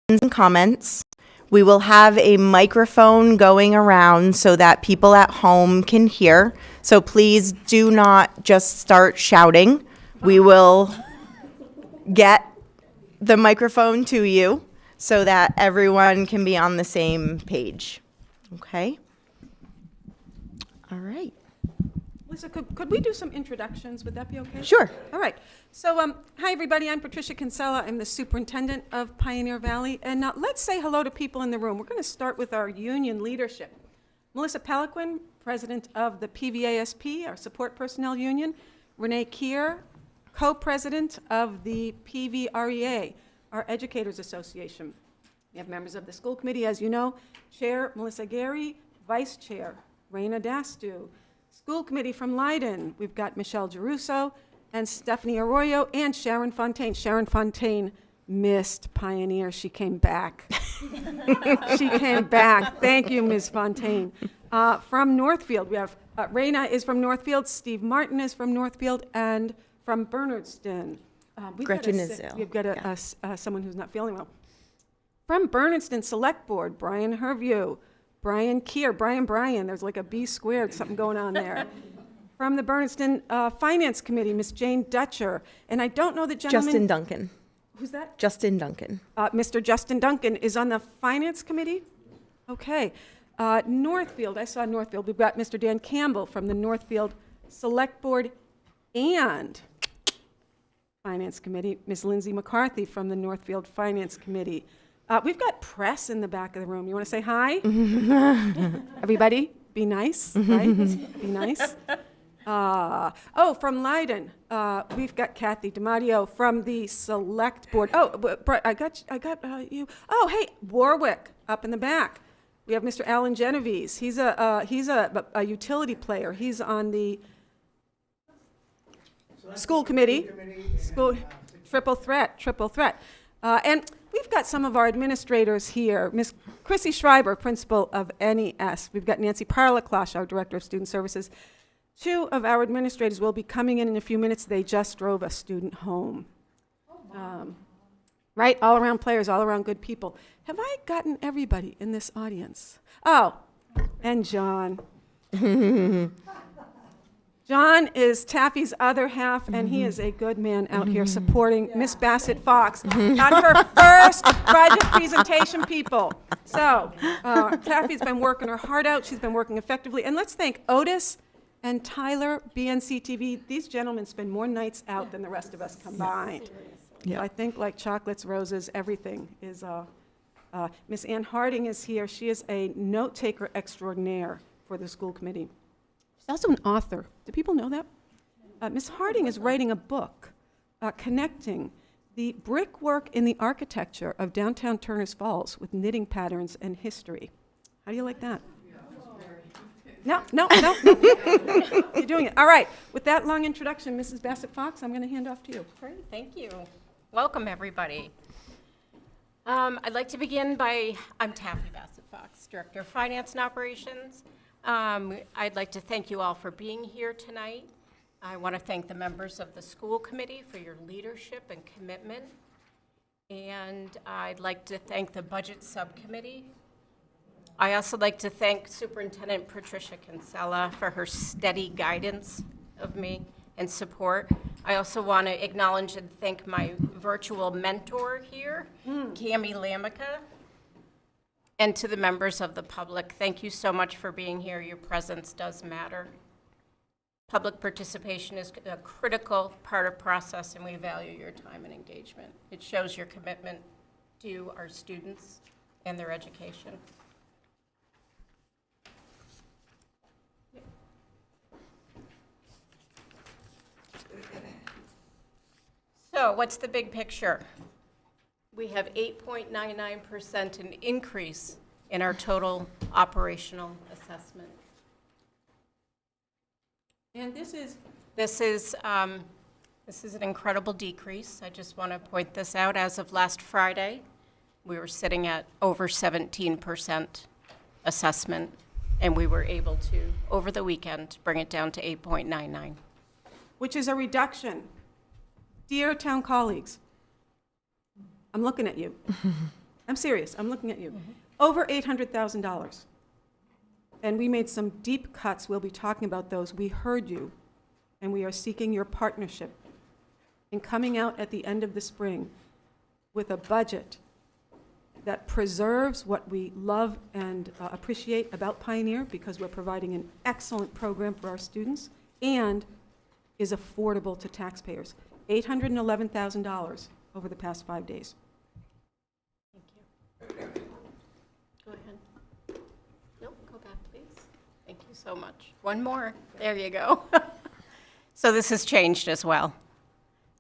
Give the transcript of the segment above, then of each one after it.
and comments. We will have a microphone going around so that people at home can hear. So please do not just start shouting. We will get the microphone to you so that everyone can be on the same page. Okay? All right. Lisa, could we do some introductions? Would that be okay? Sure. All right. So, hi, everybody. I'm Patricia Kinsella. I'm the superintendent of Pioneer Valley. And let's say hello to people in the room. We're going to start with our union leadership. Melissa Peliquin, president of the PVASP, our support personnel union. Renee Keir, co-president of the PVREA, our educators association. We have members of the school committee, as you know. Chair Melissa Gary, vice chair Raina Dastu. School committee from Leiden, we've got Michelle Geruso and Stephanie Arroyo and Sharon Fontaine. Sharon Fontaine missed Pioneer. She came back. She came back. Thank you, Ms. Fontaine. From Northfield, we have Raina is from Northfield, Steve Martin is from Northfield, and from Bernardston. Gretchen Isel. We've got someone who's not feeling well. From Bernardston Select Board, Brian Herview, Brian Keir, Brian, there's like a B squared, something going on there. From the Bernardston Finance Committee, Miss Jane Dutcher, and I don't know the gentleman. Justin Duncan. Who's that? Justin Duncan. Mr. Justin Duncan is on the Finance Committee? Okay. Northfield, I saw Northfield. We've got Mr. Dan Campbell from the Northfield Select Board and Finance Committee, Ms. Lindsay McCarthy from the Northfield Finance Committee. We've got press in the back of the room. You want to say hi? Everybody, be nice, right? Be nice. From Leiden, we've got Kathy DiMatteo from the Select Board. I got you. Oh, hey, Warwick up in the back. We have Mr. Alan Genovese. He's a utility player. He's on the school committee. Triple threat. And we've got some of our administrators here. Miss Chrissy Schreiber, principal of NES. We've got Nancy Parlaklash, our director of student services. Two of our administrators will be coming in a few minutes. They just drove a student home. Right? All around players, all around good people. Have I gotten everybody in this audience? Oh, and John. John is Taffy's other half, and he is a good man out here supporting Miss Bassett Fox on her first budget presentation, people. So Taffy's been working her heart out. She's been working effectively. And let's thank Otis and Tyler, BNC TV. These gentlemen spend more nights out than the rest of us combined. Yeah. So I think like chocolates, roses, everything is. Miss Ann Harding is here. She is a note-taker extraordinaire for the school committee. She's also an author. Do people know that? Miss Harding is writing a book connecting the brickwork in the architecture of downtown Turners Falls with knitting patterns and history. How do you like that? No. You're doing it. All right. With that long introduction, Mrs. Bassett Fox, I'm going to hand off to you. Great. Thank you. Welcome, everybody. I'd like to begin I'm Taffy Bassett Fox, Director of Finance and Operations. I'd like to thank you all for being here tonight. I want to thank the members of the school committee for your leadership and commitment. And I'd like to thank the budget subcommittee. I also like to thank Superintendent Patricia Kinsella for her steady guidance of me and support. I also want to acknowledge and thank my virtual mentor here, Cami Lamica. And to the members of the public, thank you so much for being here. Your presence does matter. Public participation is a critical part of process, and we value your time and engagement. It shows your commitment to our students and their education. So what's the big picture? We have 8.99% an increase in our total operational assessment. And this is an incredible decrease. I just want to point this out. As of last Friday, we were sitting at over 17% assessment, and we were able to, over the weekend, bring it down to 8.99. Which is a reduction. Dear town colleagues, I'm looking at you. I'm serious, I'm looking at you. Over $800,000. And we made some deep cuts. We'll be talking about those. We heard you, and we are seeking your partnership in coming out at the end of the spring with a budget that preserves what we love and appreciate about Pioneer, because we're providing an excellent program for our students and is affordable to taxpayers. $811,000 over the past 5 days. Thank you. Go ahead. Nope, go back, please. Thank you so much. One more. There you go. So this has changed as well.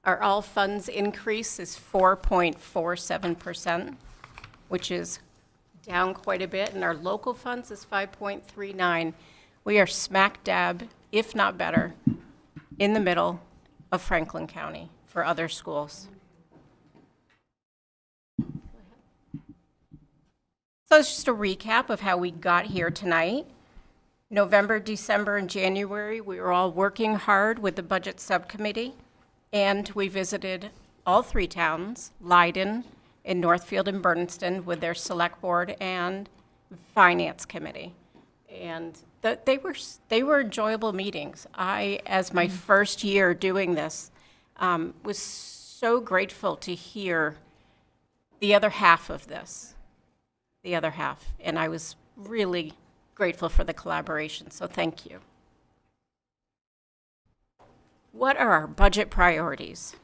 Our all funds increase is 4.47%, which is down quite a bit, and our local funds is 5.39. We are smack dab, if not better, in the middle of Franklin County for other schools. So it's just a recap of how we got here tonight. November, December, and January, we were all working hard with the budget subcommittee, and we visited all three towns, Leiden, in Northfield and Bernardston, with their select board and finance committee. And they were enjoyable meetings. I, as my first year doing this, was so grateful to hear the other half of this, and I was really grateful for the collaboration, so thank you. What are our budget priorities?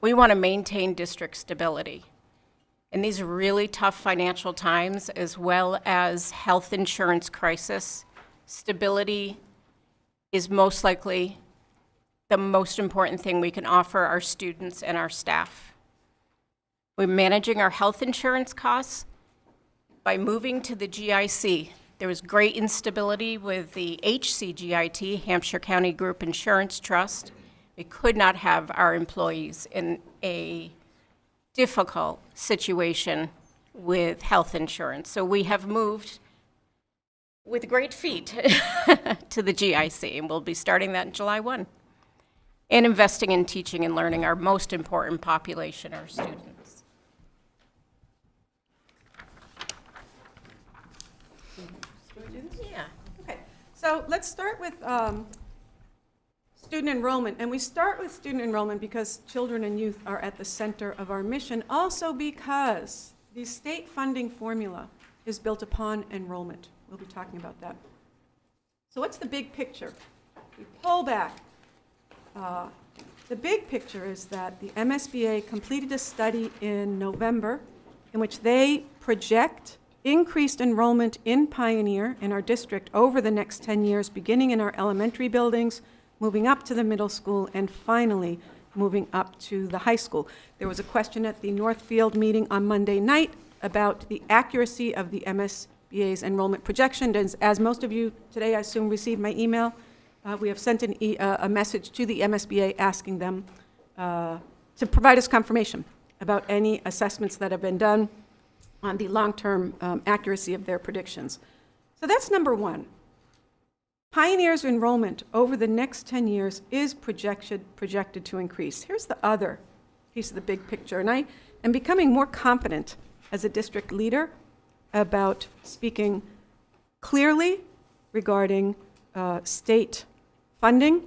We want to maintain district stability. In these really tough financial times, as well as health insurance crisis, stability is most likely the most important thing we can offer our students and our staff. We're managing our health insurance costs by moving to the GIC. There was great instability with the HCGIT, Hampshire County Group Insurance Trust. We could not have our employees in a difficult situation with health insurance. So we have moved with great feet to the GIC, and we'll be starting that July 1. And investing in teaching and learning, our most important population, our students. Yeah. Okay, so let's start with student enrollment. And we start with student enrollment because children and youth are at the center of our mission, also because the state funding formula is built upon enrollment. We'll be talking about that. So what's the big picture? We pull back. The big picture is that the MSBA completed a study in November in which they project increased enrollment in Pioneer in our district over the next 10 years, beginning in our elementary buildings, moving up to the middle school, and finally moving up to the high school. There was a question at the Northfield meeting on Monday night about the accuracy of the MSBA's enrollment projection. As most of you today, I assume, received my email, we have sent a message to the MSBA asking them to provide us confirmation about any assessments that have been done on the long-term accuracy of their predictions. So that's number one. Pioneer's enrollment over the next 10 years is projected to increase. Here's the other piece of the big picture, and I am becoming more confident as a district leader about speaking clearly regarding state funding.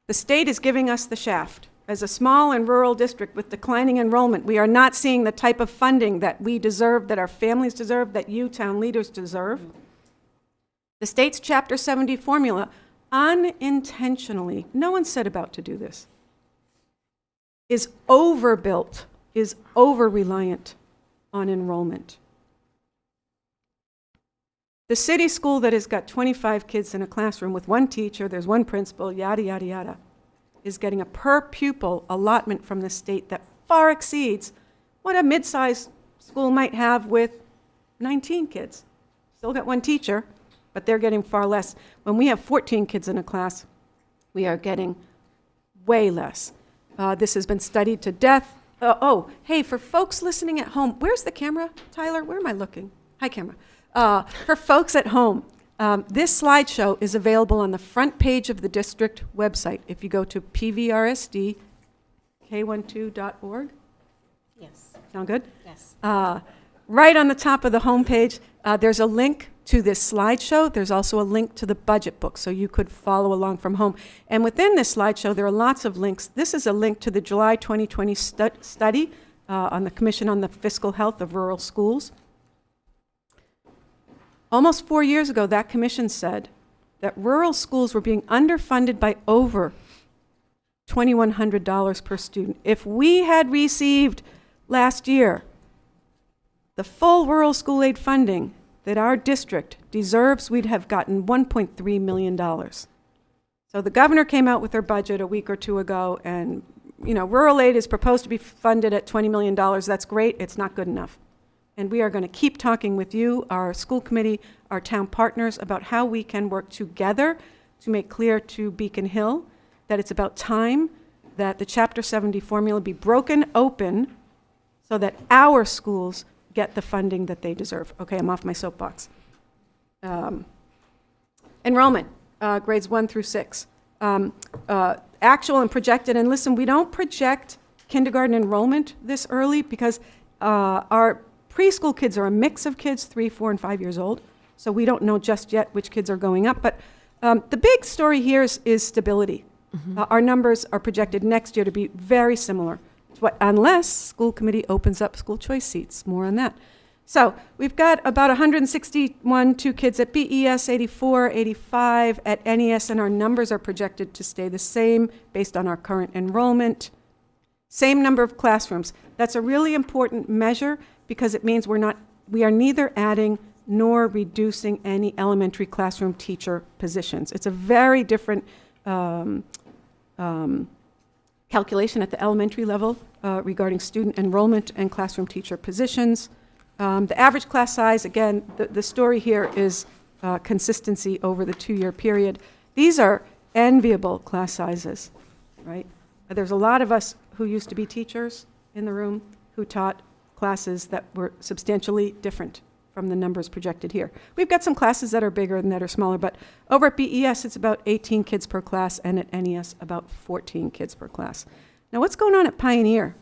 The state is giving us the shaft. As a small and rural district with declining enrollment, we are not seeing the type of funding that we deserve, that our families deserve, that you town leaders deserve. The state's Chapter 70 formula, unintentionally, no one set about to do this, is overbuilt, is over-reliant on enrollment. The city school that has got 25 kids in a classroom with one teacher, there's one principal, yada, yada, yada, is getting a per pupil allotment from the state that far exceeds what a mid-sized school might have with 19 kids. Still got one teacher, but they're getting far less. When we have 14 kids in a class, we are getting way less. This has been studied to death. Hey, for folks listening at home, where's the camera, Tyler? Where am I looking? Hi, camera. For folks at home, this slideshow is available on the front page of the district website. If you go to PVRSD, K12.org. Yes. Sound good? Yes. Right on the top of the homepage, there's a link to this slideshow. There's also a link to the budget book, so you could follow along from home. And within this slideshow, there are lots of links. This is a link to the July 2020 study on the Commission on the Fiscal Health of Rural Schools. Almost 4 years ago, that commission said that rural schools were being underfunded by over $2,100 per student. If we had received last year the full rural school aid funding that our district deserves, we'd have gotten $1.3 million. So the governor came out with her budget a week or two ago, and rural aid is proposed to be funded at $20 million. That's great. It's not good enough. And we are going to keep talking with you, our school committee, our town partners, about how we can work together to make clear to Beacon Hill that it's about time that the Chapter 70 formula be broken open so that our schools get the funding that they deserve. Okay, I'm off my soapbox. Enrollment, grades 1 through 6. Actual and projected, and listen, we don't project kindergarten enrollment this early because our preschool kids are a mix of kids, 3, 4, and 5 years old, so we don't know just yet which kids are going up. But the big story here is stability. Our numbers are projected next year to be very similar, unless school committee opens up school choice seats. More on that. So we've got about 161 kids at BES, 84, 85 at NES, and our numbers are projected to stay the same based on our current enrollment. Same number of classrooms. That's a really important measure because it means we are neither adding nor reducing any elementary classroom teacher positions. It's a very different calculation at the elementary level regarding student enrollment and classroom teacher positions. The average class size, again, the story here is consistency over the 2-year period. These are enviable class sizes, right? There's a lot of us who used to be teachers in the room who taught classes that were substantially different from the numbers projected here. We've got some classes that are bigger and that are smaller, but over at BES, it's about 18 kids per class, and at NES, about 14 kids per class. Now, what's going on at Pioneer?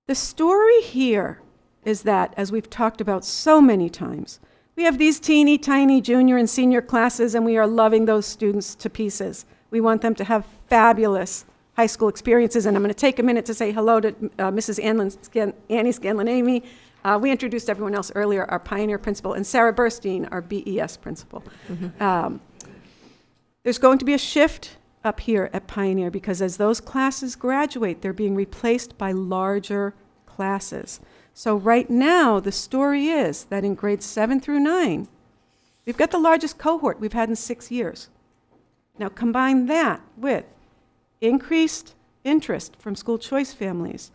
The story here is that, as we've talked about so many times, we have these teeny tiny junior and senior classes, and we are loving those students to pieces. We want them to have fabulous high school experiences, and I'm going to take a minute to say hello to Mrs. Annie Scanlon-Amy. We introduced everyone else earlier, our Pioneer principal, and Sarah Burstein, our BES principal. There's going to be a shift up here at Pioneer because as those classes graduate, they're being replaced by larger classes. So right now, the story is that in grades 7 through 9, we've got the largest cohort we've had in 6 years. Now combine that with increased interest from school choice families,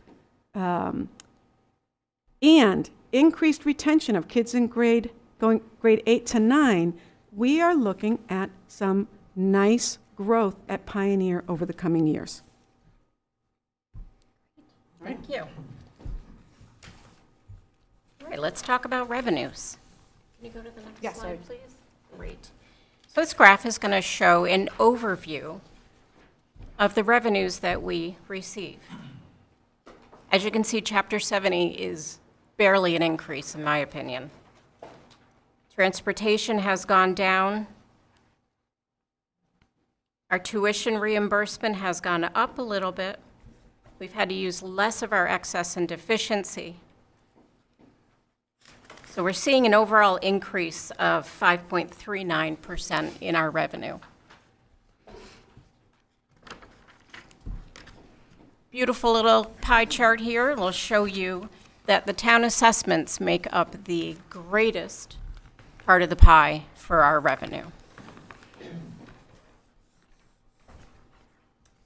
and increased retention of kids in grade 8 to 9, we are looking at some nice growth at Pioneer over the coming years. Thank you. All right, let's talk about revenues. Can you go to the next slide, please? Great. So this graph is going to show an overview of the revenues that we receive. As you can see, Chapter 70 is barely an increase, in my opinion. Transportation has gone down. Our tuition reimbursement has gone up a little bit. We've had to use less of our excess and deficiency. So we're seeing an overall increase of 5.39% in our revenue. Beautiful little pie chart here. It'll show you that the town assessments make up the greatest part of the pie for our revenue.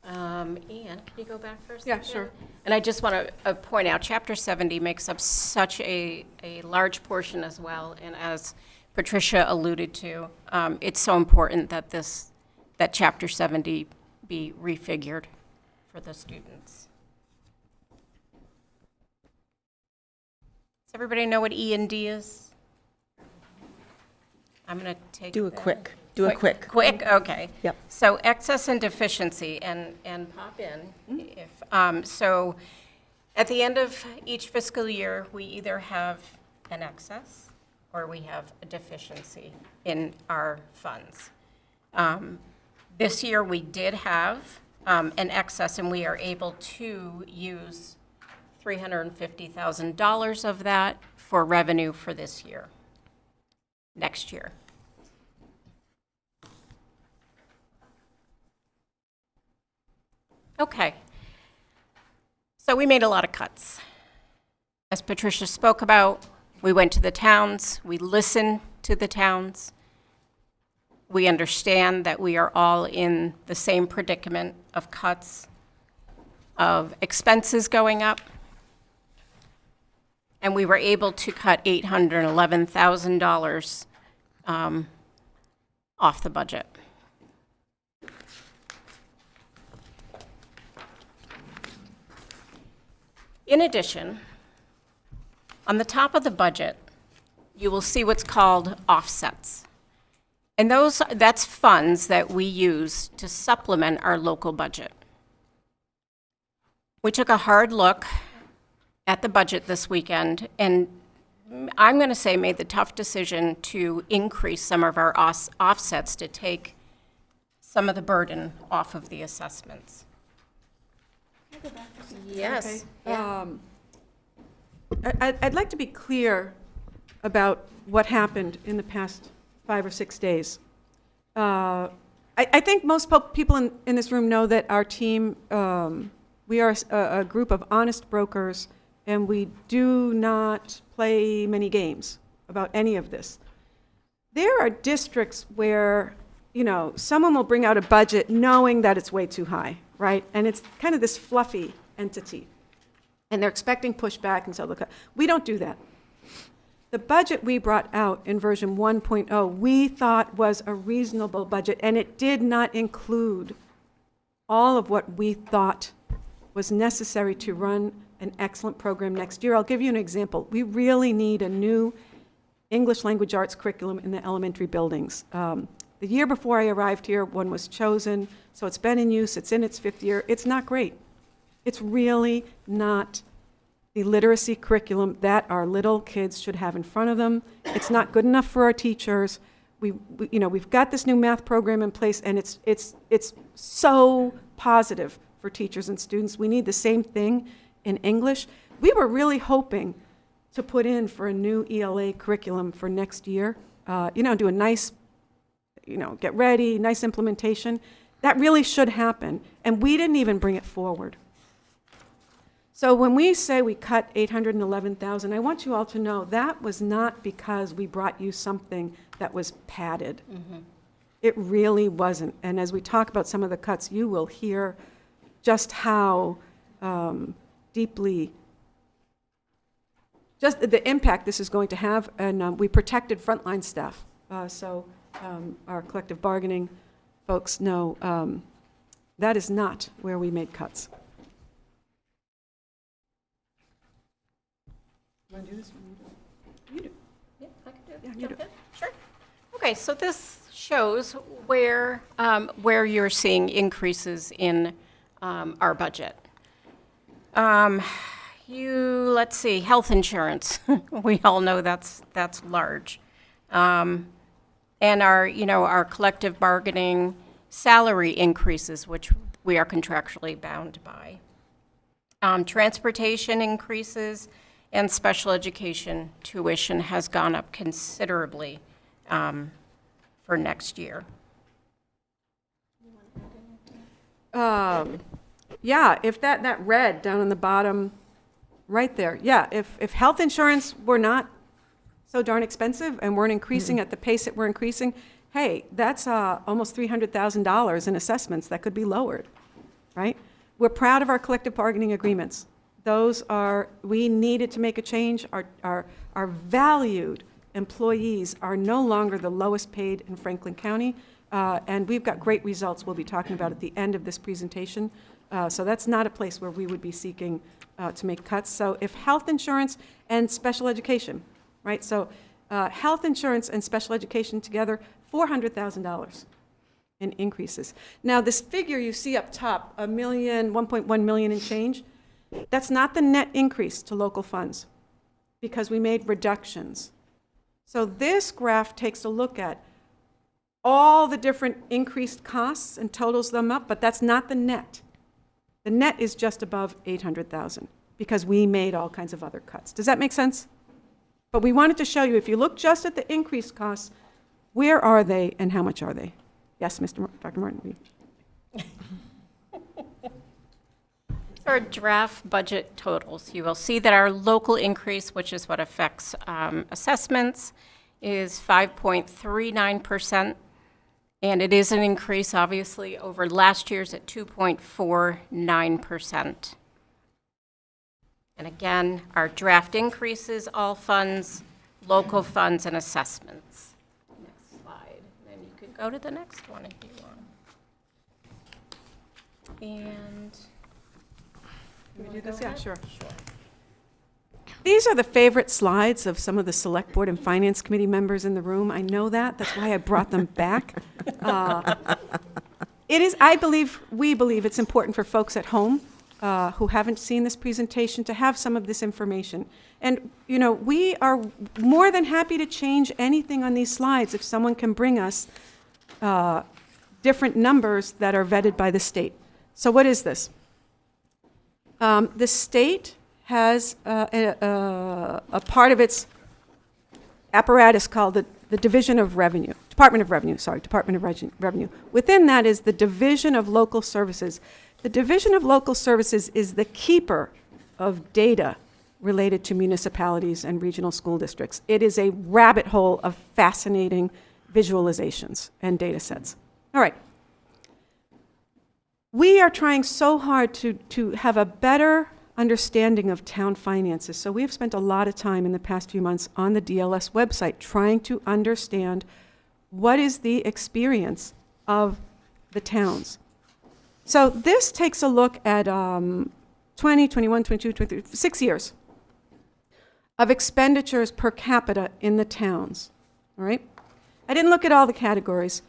And can you go back for a second? Yeah, sure. And I just want to point out, Chapter 70 makes up such a large portion as well. And as Patricia alluded to, it's so important that that Chapter 70 be refigured for the students. Does everybody know what E&D is? I'm going to take Do a that. quick. Do a quick. Quick, okay. Yep. So excess and deficiency, and pop in if, so At the end of each fiscal year, we either have an excess or we have a deficiency in our funds. This year, we did have an excess, and we are able to use $350,000 of that for revenue for this year, next year. Okay. So we made a lot of cuts. As Patricia spoke about, we went to the towns, we listened to the towns. We understand that we are all in the same predicament of cuts, of expenses going up. And we were able to cut $811,000 off the budget. In addition, on the top of the budget, you will see what's called offsets. And that's funds that we use to supplement our local budget. We took a hard look at the budget this weekend, and I'm going to say made the tough decision to increase some of our offsets to take some of the burden off of the assessments. Yes. Okay. I'd like to be clear about what happened in the past 5 or 6 days. I think most people in this room know that our team, we are a group of honest brokers, and we do not play many games about any of this. There are districts where, someone will bring out a budget knowing that it's way too high, right? And it's kind of this fluffy entity. And they're expecting pushback, and so look, we don't do that. The budget we brought out in version 1.0, we thought was a reasonable budget, and it did not include all of what we thought was necessary to run an excellent program next year. I'll give you an example. We really need a new English language arts curriculum in the elementary buildings. The year before I arrived here, one was chosen, so it's been in use, it's in its 5th year. It's not great. It's really not the literacy curriculum that our little kids should have in front of them. It's not good enough for our teachers. We've got this new math program in place, and it's so positive for teachers and students. We need the same thing in English. We were really hoping to put in for a new ELA curriculum for next year. Do a nice, get ready, nice implementation. That really should happen, and we didn't even bring it forward. So when we say we cut $811,000, I want you all to know that was not because we brought you something that was padded. Mm-hmm. It really wasn't. And as we talk about some of the cuts, you will hear just how deeply, just the impact this is going to have. And we protected frontline staff. So our collective bargaining folks know that is not where we made cuts. Want to do this? You do. Yeah, I can do it. Yeah, you Jump do. in. Sure. Okay, so this shows where you're seeing increases in our budget. Let's see, health insurance. We all know that's large. And our collective bargaining salary increases, which we are contractually bound by. Transportation increases. And special education tuition has gone up considerably for next year. Yeah, if that red down on the bottom, right there, yeah, if health insurance were not so darn expensive and weren't increasing at the pace that we're increasing, hey, that's almost $300,000 in assessments that could be lowered, right? We're proud of our collective bargaining agreements. We needed to make a change. Our valued employees are no longer the lowest paid in Franklin County, and we've got great results we'll be talking about at the end of this presentation. So that's not a place where we would be seeking to make cuts. So if health insurance and special education, right? So health insurance and special education together, $400,000 in increases. Now this figure you see up top, $1.1 million and change, That's not the net increase to local funds, because we made reductions. So this graph takes a look at all the different increased costs and totals them up, but that's not the net. The net is just above 800,000 because we made all kinds of other cuts. Does that make sense? But we wanted to show you, if you look just at the increased costs, where are they and how much are they? Yes, Dr. Martin. Our draft budget totals. You will see that our local increase, which is what affects assessments, is 5.39%. And it is an increase, obviously, over last year's at 2.49%. And again, our draft increases, all funds, local funds, and assessments. Next slide. And you can go to the next one if you want. And Can we do this? Yeah, sure. These are the favorite slides of some of the Select Board and Finance Committee members in the room. I know that. That's why I brought them back. We believe it's important for folks at home who haven't seen this presentation to have some of this information. And, you know, we are more than happy to change anything on these slides if someone can bring us different numbers that are vetted by the state. So what is this? The state has a part of its apparatus called the Department of Revenue. Within that is the Division of Local Services. The Division of Local Services is the keeper of data related to municipalities and regional school districts. It is a rabbit hole of fascinating visualizations and data sets. All right. We are trying so hard to have a better understanding of town finances. So we have spent a lot of time in the past few months on the DLS website trying to understand what is the experience of the towns. So this takes a look at 20, 21, 22, 23, 6 years of expenditures per capita in the towns, all right? I didn't look at all the categories.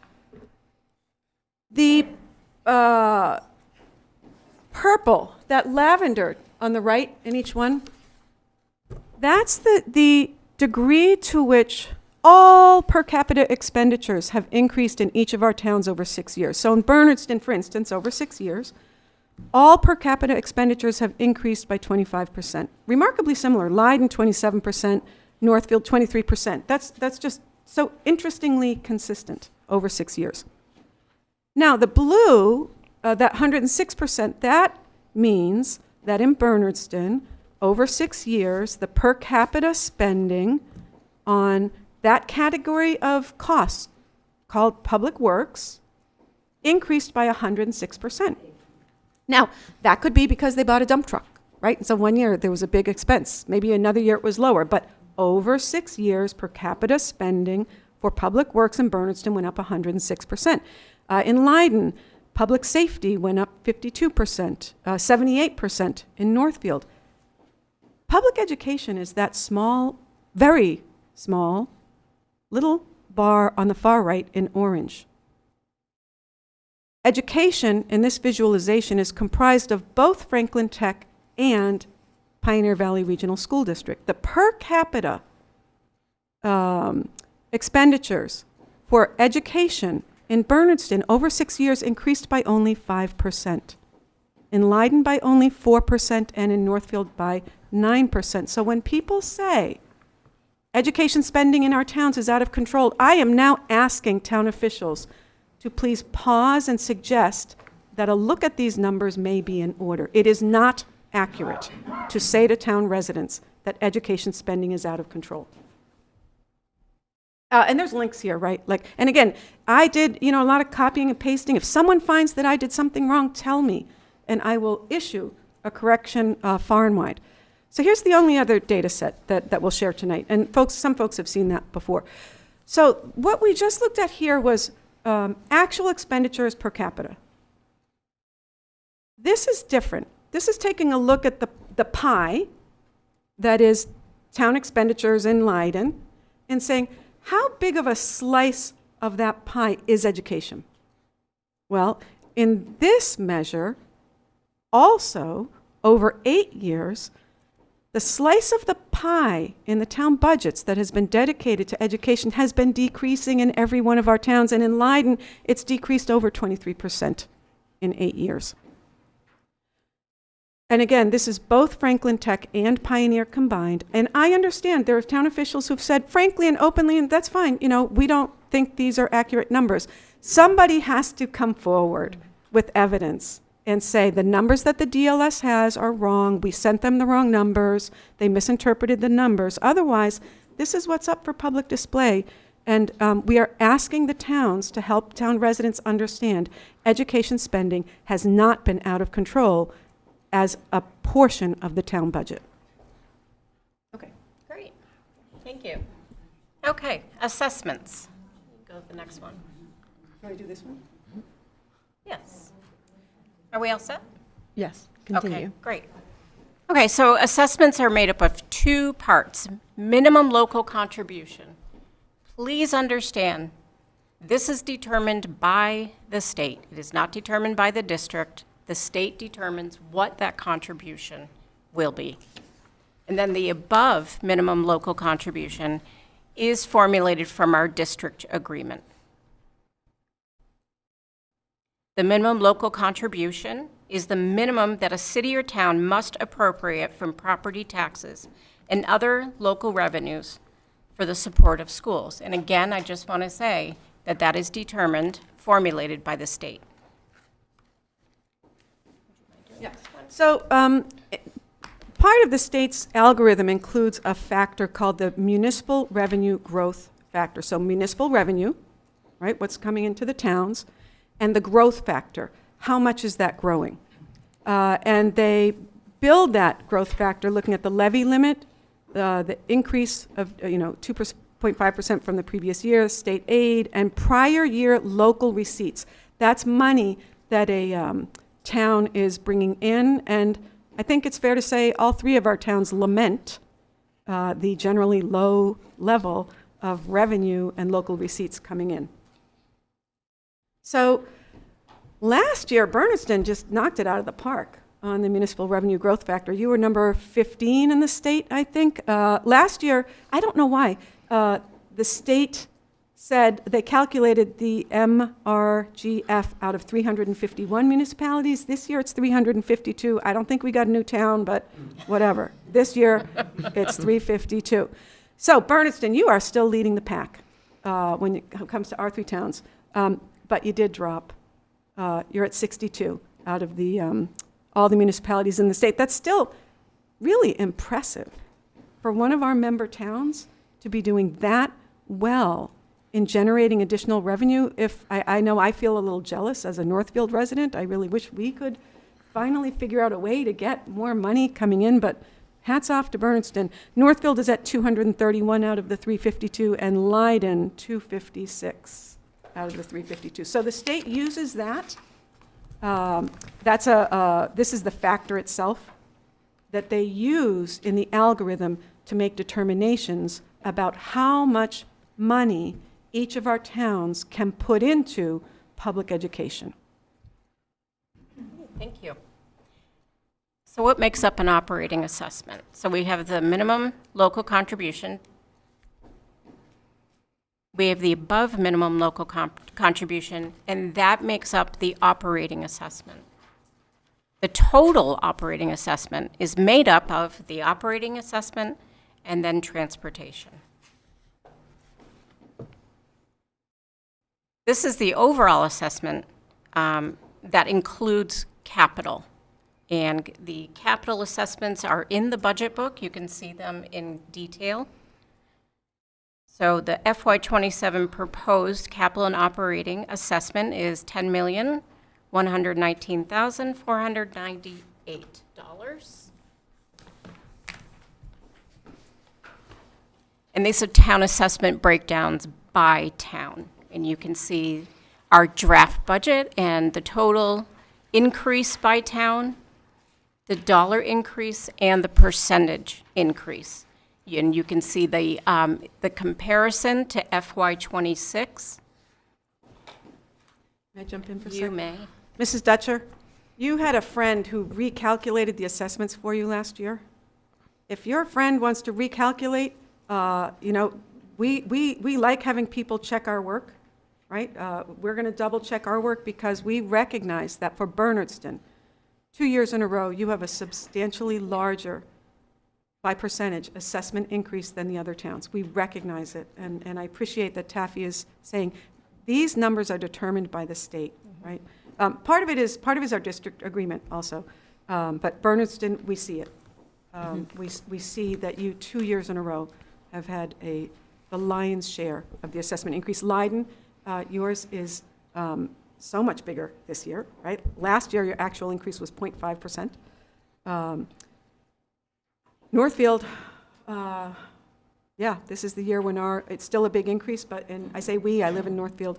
The purple, that lavender on the right in each one, that's the degree to which all per capita expenditures have increased in each of our towns over 6 years. So in Bernardston, for instance, over 6 years, all per capita expenditures have increased by 25%. Remarkably similar, Leiden 27%, Northfield 23%. That's just so interestingly consistent over 6 years. Now the blue, that 106%, that means that in Bernardston, over 6 years, the per capita spending on that category of costs called public works increased by 106%. Now, that could be because they bought a dump truck, right? So 1 year there was a big expense. Maybe another year it was lower, but over 6 years, per capita spending for public works in Bernardston went up 106%. In Leiden, public safety went up 52%, 78% in Northfield. Public education is that small, very small, little bar on the far right in orange. Education in this visualization is comprised of both Franklin Tech and Pioneer Valley Regional School District. The per capita expenditures for education in Bernardston over 6 years increased by only 5%. In Leiden by only 4%, and in Northfield by 9%. So when people say education spending in our towns is out of control, I am now asking town officials to please pause and suggest that a look at these numbers may be in order. It is not accurate to say to town residents that education spending is out of control. And there's links here, right? And again, I did, a lot of copying and pasting. If someone finds that I did something wrong, tell me, and I will issue a correction far and wide. So here's the only other data set that we'll share tonight. And some folks have seen that before. So what we just looked at here was actual expenditures per capita. This is different. This is taking a look at the pie that is town expenditures in Leiden and saying, how big of a slice of that pie is education? Well, in this measure, also, over 8 years, the slice of the pie in the town budgets that has been dedicated to education has been decreasing in every one of our towns. And in Leiden, it's decreased over 23% in 8 years. And again, this is both Franklin Tech and Pioneer combined. And I understand there are town officials who've said, frankly and openly, and that's fine, we don't think these are accurate numbers. Somebody has to come forward with evidence and say the numbers that the DLS has are wrong. We sent them the wrong numbers. They misinterpreted the numbers. Otherwise, this is what's up for public display. And we are asking the towns to help town residents understand education spending has not been out of control as a portion of the town budget. Okay, great. Thank you. Okay, assessments. Go to the next one. Can I do this one? Yes. Are we all set? Yes, Okay, great. Okay, so assessments are made up of two parts. Minimum local contribution. Please understand, this is determined by the state. It is not determined by the district. The state determines what that contribution will be. And then the above minimum local contribution is formulated from our district agreement. The minimum local contribution is the minimum that a city or town must appropriate from property taxes and other local revenues for the support of schools. And again, I just want to say that that is determined, formulated by the state. Yeah. So part of the state's algorithm includes a factor called the municipal revenue growth factor. So municipal revenue, right, what's coming into the towns, and the growth factor, how much is that growing? And they build that growth factor looking at the levy limit, the increase of 2.5% from the previous year, state aid, and prior year local receipts. That's money that a town is bringing in, and I think it's fair to say all three of our towns lament the generally low level of revenue and local receipts coming in. So last year, Bernardston just knocked it out of the park on the municipal revenue growth factor. You were number 15 in the state, I think. Last year, I don't know why, the state said they calculated the MRGF out of 351 municipalities. This year, it's 352. I don't think we got a new town, but whatever. This year, it's 352. So Bernardston, you are still leading the pack when it comes to our three towns. But you did drop. You're at 62 out of the all the municipalities in the state. That's still really impressive for one of our member towns to be doing that well in generating additional revenue. If I know I feel a little jealous as a Northfield resident. I really wish we could finally figure out a way to get more money coming in, but hats off to Bernardston. Northfield is at 231 out of the 352, and Leiden 256. Out of the 352. So the state uses that. This is the factor itself that they use in the algorithm to make determinations about how much money each of our towns can put into public education. Thank you. So what makes up an operating assessment? So we have the minimum local contribution. We have the above minimum local contribution, and that makes up the operating assessment. The total operating assessment is made up of the operating assessment and then transportation. This is the overall assessment that includes capital. And the capital assessments are in the budget book. You can see them in detail. So the FY27 proposed capital and operating assessment is $10,119,498. And these are town assessment breakdowns by town. And you can see our draft budget and the total increase by town, the dollar increase, and the percentage increase. And you can see the comparison to FY26. May I jump in for a You second? may. Mrs. Dutcher, You had a friend who recalculated the assessments for you last year. If your friend wants to recalculate, you know, we like having people check our work, right? We're going to double check our work because we recognize that for Bernardston, 2 years in a row, you have a substantially larger, by percentage, assessment increase than the other towns. We recognize it, and I appreciate that Taffy is saying these numbers are determined by the state, right? Part of it is our district agreement also, but Bernardston, we see it. We see that you 2 years in a row have had the lion's share of the assessment increase. Leiden, yours is so much bigger this year, right? Last year, your actual increase was 0.5%. Northfield, yeah, this is the year when it's still a big increase, but, and I say we, I live in Northfield.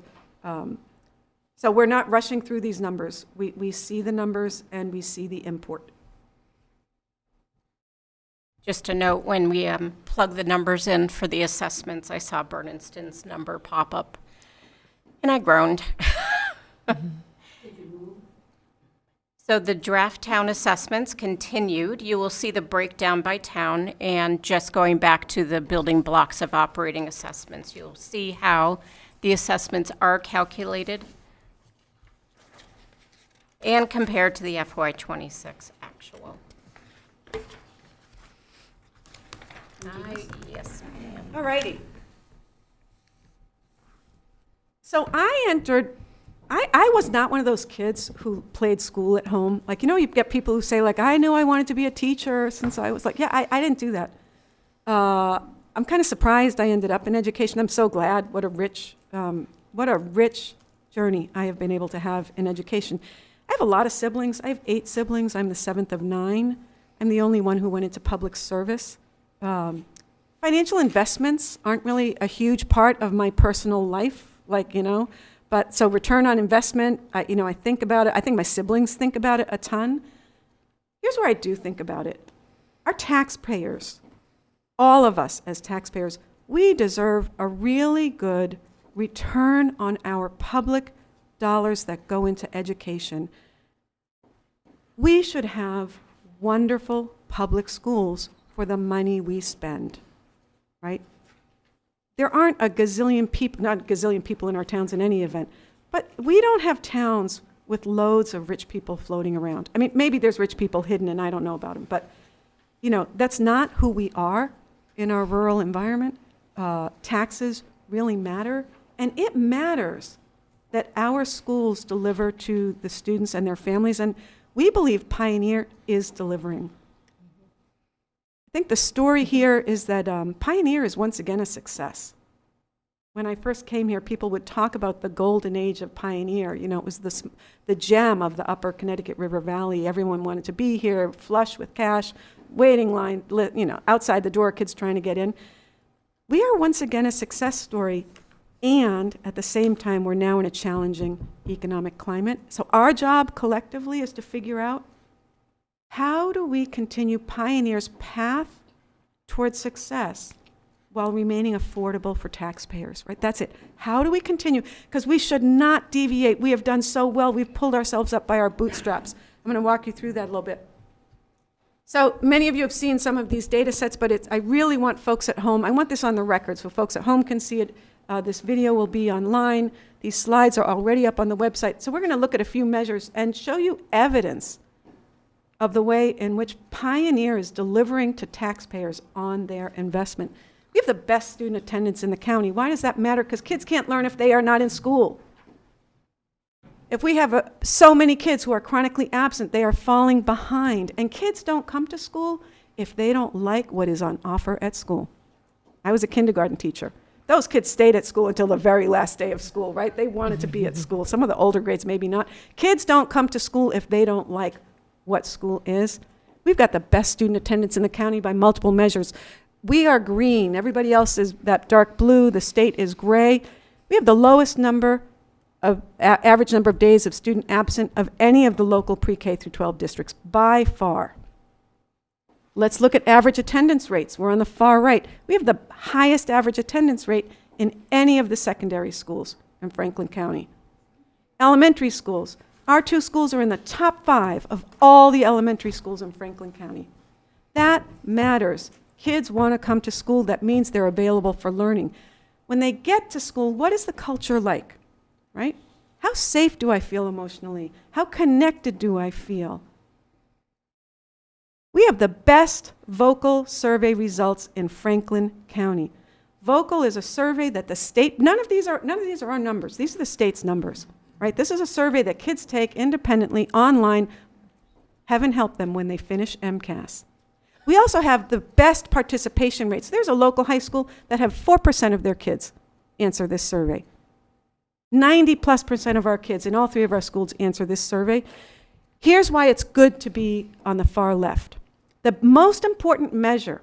So we're not rushing through these numbers. We see the numbers and we see the import. Just a note, when we plug the numbers in for the assessments, I saw Bernardston's number pop up, and I groaned. So the draft town assessments continued. You will see the breakdown by town, and just going back to the building blocks of operating assessments, you'll see how the assessments are calculated and compared to the FY26 actual. Yes, ma'am. All righty. So I was not one of those kids who played school at home. Like, you know, you get people who say, like, I knew I wanted to be a teacher since I was like, yeah, I didn't do that. I'm kind of surprised I ended up in education. I'm so glad. What a rich journey I have been able to have in education. I have a lot of siblings. I have 8 siblings. I'm the 7th of 9. I'm the only one who went into public service. Financial investments aren't really a huge part of my personal life, like, you know, but so return on investment, I think about it. I think my siblings think about it a ton. Here's where I do think about it. Our taxpayers, all of us as taxpayers, we deserve a really good return on our public dollars that go into education. We should have wonderful public schools for the money we spend, right? There aren't a gazillion people, not a gazillion people in our towns in any event, but we don't have towns with loads of rich people floating around. I mean, maybe there's rich people hidden and I don't know about them, but, you know, that's not who we are in our rural environment. Taxes really matter, and it matters that our schools deliver to the students and their families, and we believe Pioneer is delivering. I think the story here is that Pioneer is once again a success. When I first came here, people would talk about the golden age of Pioneer. You know, it was the gem of the upper Connecticut River Valley. Everyone wanted to be here, flush with cash, waiting line, you know, outside the door, kids trying to get in. We are once again a success story, and at the same time, we're now in a challenging economic climate. So our job collectively is to figure out, how do we continue Pioneer's path towards success while remaining affordable for taxpayers, right? That's it. How do we continue? Because we should not deviate. We have done so well. We've pulled ourselves up by our bootstraps. I'm going to walk you through that a little bit. So many of you have seen some of these data sets, but I really want folks at home, I want this on the record so folks at home can see it. This video will be online. These slides are already up on the website. So we're going to look at a few measures and show you evidence of the way in which Pioneer is delivering to taxpayers on their investment. We have the best student attendance in the county. Why does that matter? Because kids can't learn if they are not in school. If we have so many kids who are chronically absent, they are falling behind. And kids don't come to school if they don't like what is on offer at school. I was a kindergarten teacher. Those kids stayed at school until the very last day of school, right? They wanted to be at school. Some of the older grades, maybe not. Kids don't come to school if they don't like what school is. We've got the best student attendance in the county by multiple measures. We are green. Everybody else is that dark blue. The state is gray. We have the lowest number of average number of days of student absent of any of the local pre-K through 12 districts by far. Let's look at average attendance rates. We're on the far right. We have the highest average attendance rate in any of the secondary schools in Franklin County. Elementary schools, Our two schools are in the top 5 of all the elementary schools in Franklin County. That matters. Kids want to come to school. That means they're available for learning. When they get to school, what is the culture like, right? How safe do I feel emotionally? How connected do I feel? We have the best vocal survey results in Franklin County. Vocal is a survey that the state, none of these are our numbers. These are the state's numbers, right? This is a survey that kids take independently online. Heaven help them when they finish MCAS. We also have the best participation rates. There's a local high school that have 4% of their kids answer this survey. 90+% of our kids in all 3 of our schools answer this survey. Here's why it's good to be on the far left. The most important measure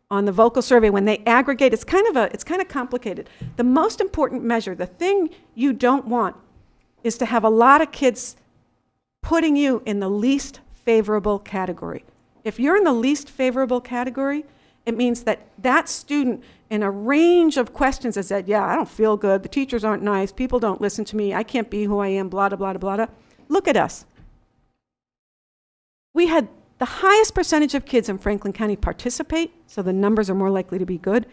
on the vocal survey, when they aggregate, it's kind of complicated. The most important measure, the thing you don't want, is to have a lot of kids putting you in the least favorable category. If you're in the least favorable category, it means that that student in a range of questions has said, yeah, I don't feel good, the teachers aren't nice, people don't listen to me, I can't be who I am, blah, blah, blah, blah, blah. Look at us. We had the highest percentage of kids in Franklin County participate, so the numbers are more likely to be good.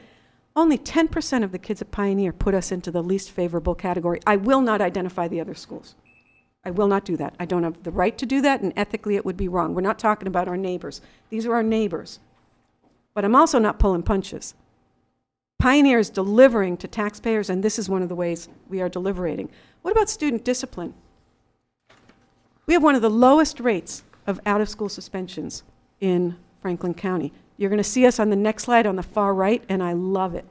Only 10% of the kids at Pioneer put us into the least favorable category. I will not identify the other schools. I will not do that. I don't have the right to do that, and ethically it would be wrong. We're not talking about our neighbors. These are our neighbors. But I'm also not pulling punches. Pioneer is delivering to taxpayers, and this is one of the ways we are deliberating. What about student discipline? We have one of the lowest rates of out-of-school suspensions in Franklin County. You're going to see us on the next slide on the far right, and I love it.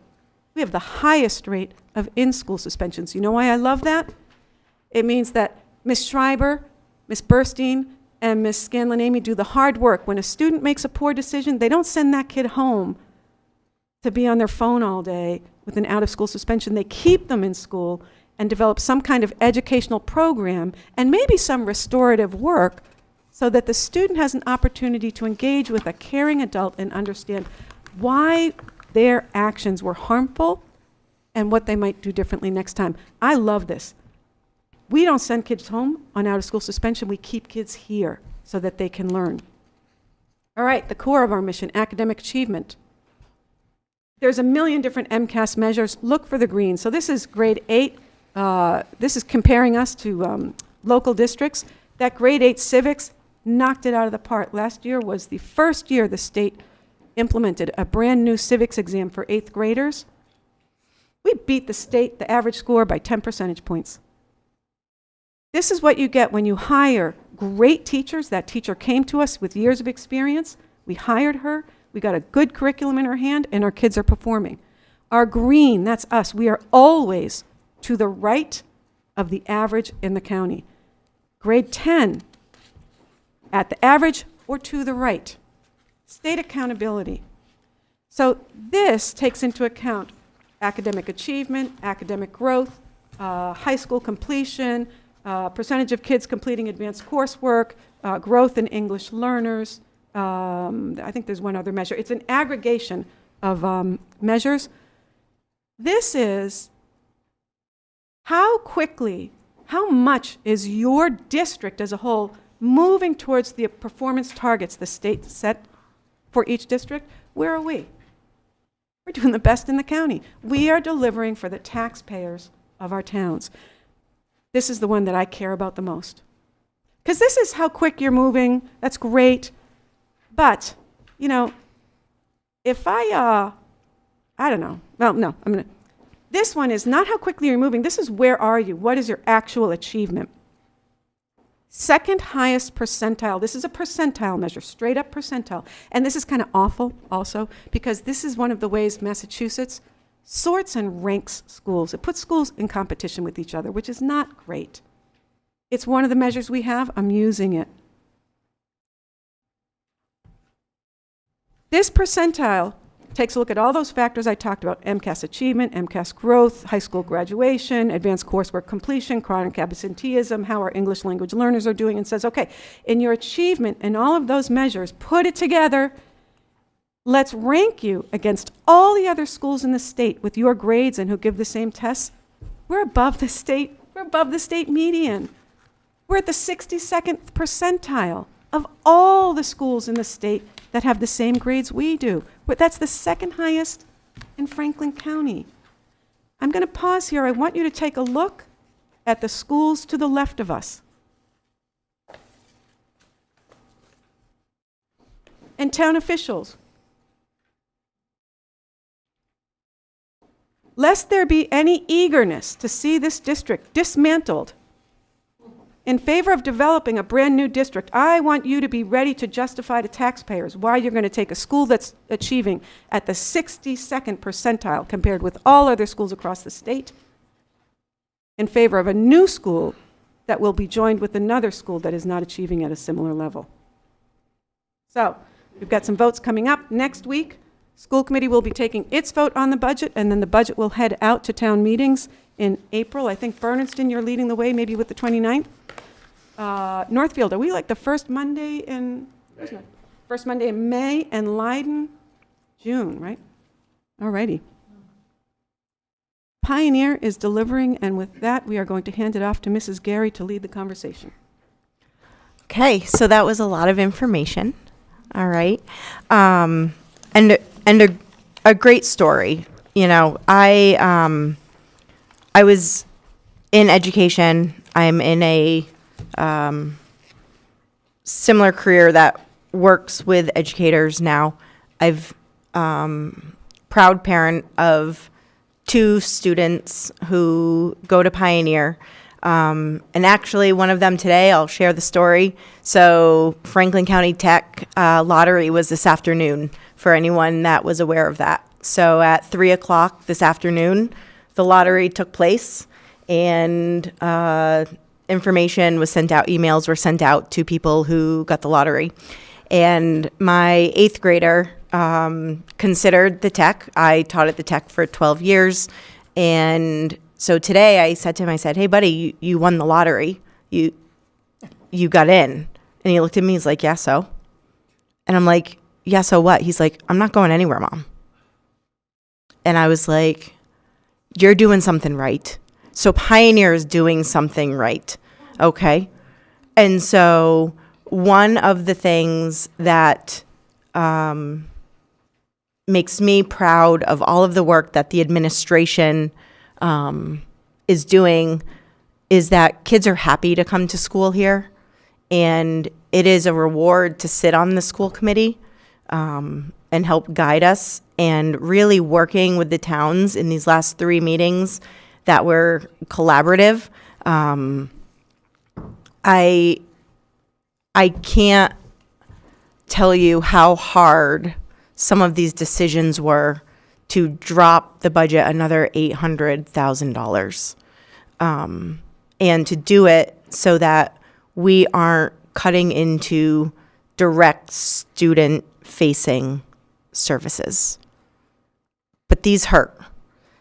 We have the highest rate of in-school suspensions. You know why I love that? It means that Ms. Schreiber, Ms. Burstein, and Ms. Scanlon-Amy do the hard work. When a student makes a poor decision, they don't send that kid home to be on their phone all day with an out-of-school suspension. They keep them in school and develop some kind of educational program and maybe some restorative work so that the student has an opportunity to engage with a caring adult and understand why their actions were harmful and what they might do differently next time. I love this. We don't send kids home on out-of-school suspension. We keep kids here so that they can learn. All right, the core of our mission, academic achievement. There's a million different MCAS measures. Look for the green. So this is grade 8. This is comparing us to local districts. That grade 8 civics knocked it out of the park. Last year was the first year the state implemented a brand new civics exam for 8th graders. We beat the state, the average score, by 10 percentage points. This is what you get when you hire great teachers. That teacher came to us with years of experience. We hired her. We got a good curriculum in her hand, and our kids are performing. Our green, that's us. We are always to the right of the average in the county. Grade 10, at the average or to the right. State accountability. So this takes into account academic achievement, academic growth, high school completion, percentage of kids completing advanced coursework, growth in English learners. I think there's one other measure. It's an aggregation of measures. This is how quickly, how much is your district as a whole moving towards the performance targets the state set for each district? Where are we? We're doing the best in the county. We are delivering for the taxpayers of our towns. This is the one that I care about the most. Because this is how quick you're moving. That's great. But, you know, if I don't know. Well, no, this one is not how quickly you're moving. This is where are you? What is your actual achievement? Second highest percentile. This is a percentile measure, straight up percentile. And this is kind of awful also because this is one of the ways Massachusetts sorts and ranks schools. It puts schools in competition with each other, which is not great. It's one of the measures we have. I'm using it. This percentile takes a look at all those factors I talked about: MCAS achievement, MCAS growth, high school graduation, advanced coursework completion, chronic absenteeism, how our English language learners are doing, and says, okay, in your achievement and all of those measures, put it together. Let's rank you against all the other schools in the state with your grades and who give the same tests. We're above the state. We're above the state median. We're at the 62nd percentile of all the schools in the state that have the same grades we do. But that's the second highest in Franklin County. I'm going to pause here. I want you to take a look at the schools to the left of us. And town officials. Lest there be any eagerness to see this district dismantled in favor of developing a brand new district, I want you to be ready to justify to taxpayers why you're going to take a school that's achieving at the 62nd percentile compared with all other schools across the state in favor of a new school that will be joined with another school that is not achieving at a similar level. So, we've got some votes coming up next week. School committee will be taking its vote on the budget, and then the budget will head out to town meetings in April. I think Bernardston, you're leading the way, maybe with the 29th. Northfield, are we like the first Monday in May, and Leiden, June, right? All righty. Pioneer is delivering, and with that, we are going to hand it off to Mrs. Gary to lead the conversation. Okay, so that was a lot of information. All right. And a great story. You know, I was in education. I'm in a similar career that works with educators now. I've proud parent of 2 students who go to Pioneer. And actually, one of them today, I'll share the story. So Franklin County Tech lottery was this afternoon, for anyone that was aware of that. So at 3 o'clock this afternoon, the lottery took place, and information was sent out, emails were sent out to people who got the lottery. And my 8th grader considered the tech. I taught at the tech for 12 years. And so today I said to him, I said, hey, buddy, you won the lottery. You got in. And he looked at me, he's like, yeah, so? And I'm like, yeah, so what? He's like, I'm not going anywhere, Mom. And I was like, you're doing something right. So Pioneer is doing something right, okay? And so one of the things that makes me proud of all of the work that the administration is doing is that kids are happy to come to school here, and it is a reward to sit on the school committee and help guide us, and really working with the towns in these last 3 meetings that were collaborative. I can't tell you how hard some of these decisions were to drop the budget another $800,000, and to do it so that we aren't cutting into direct student-facing services. But these hurt.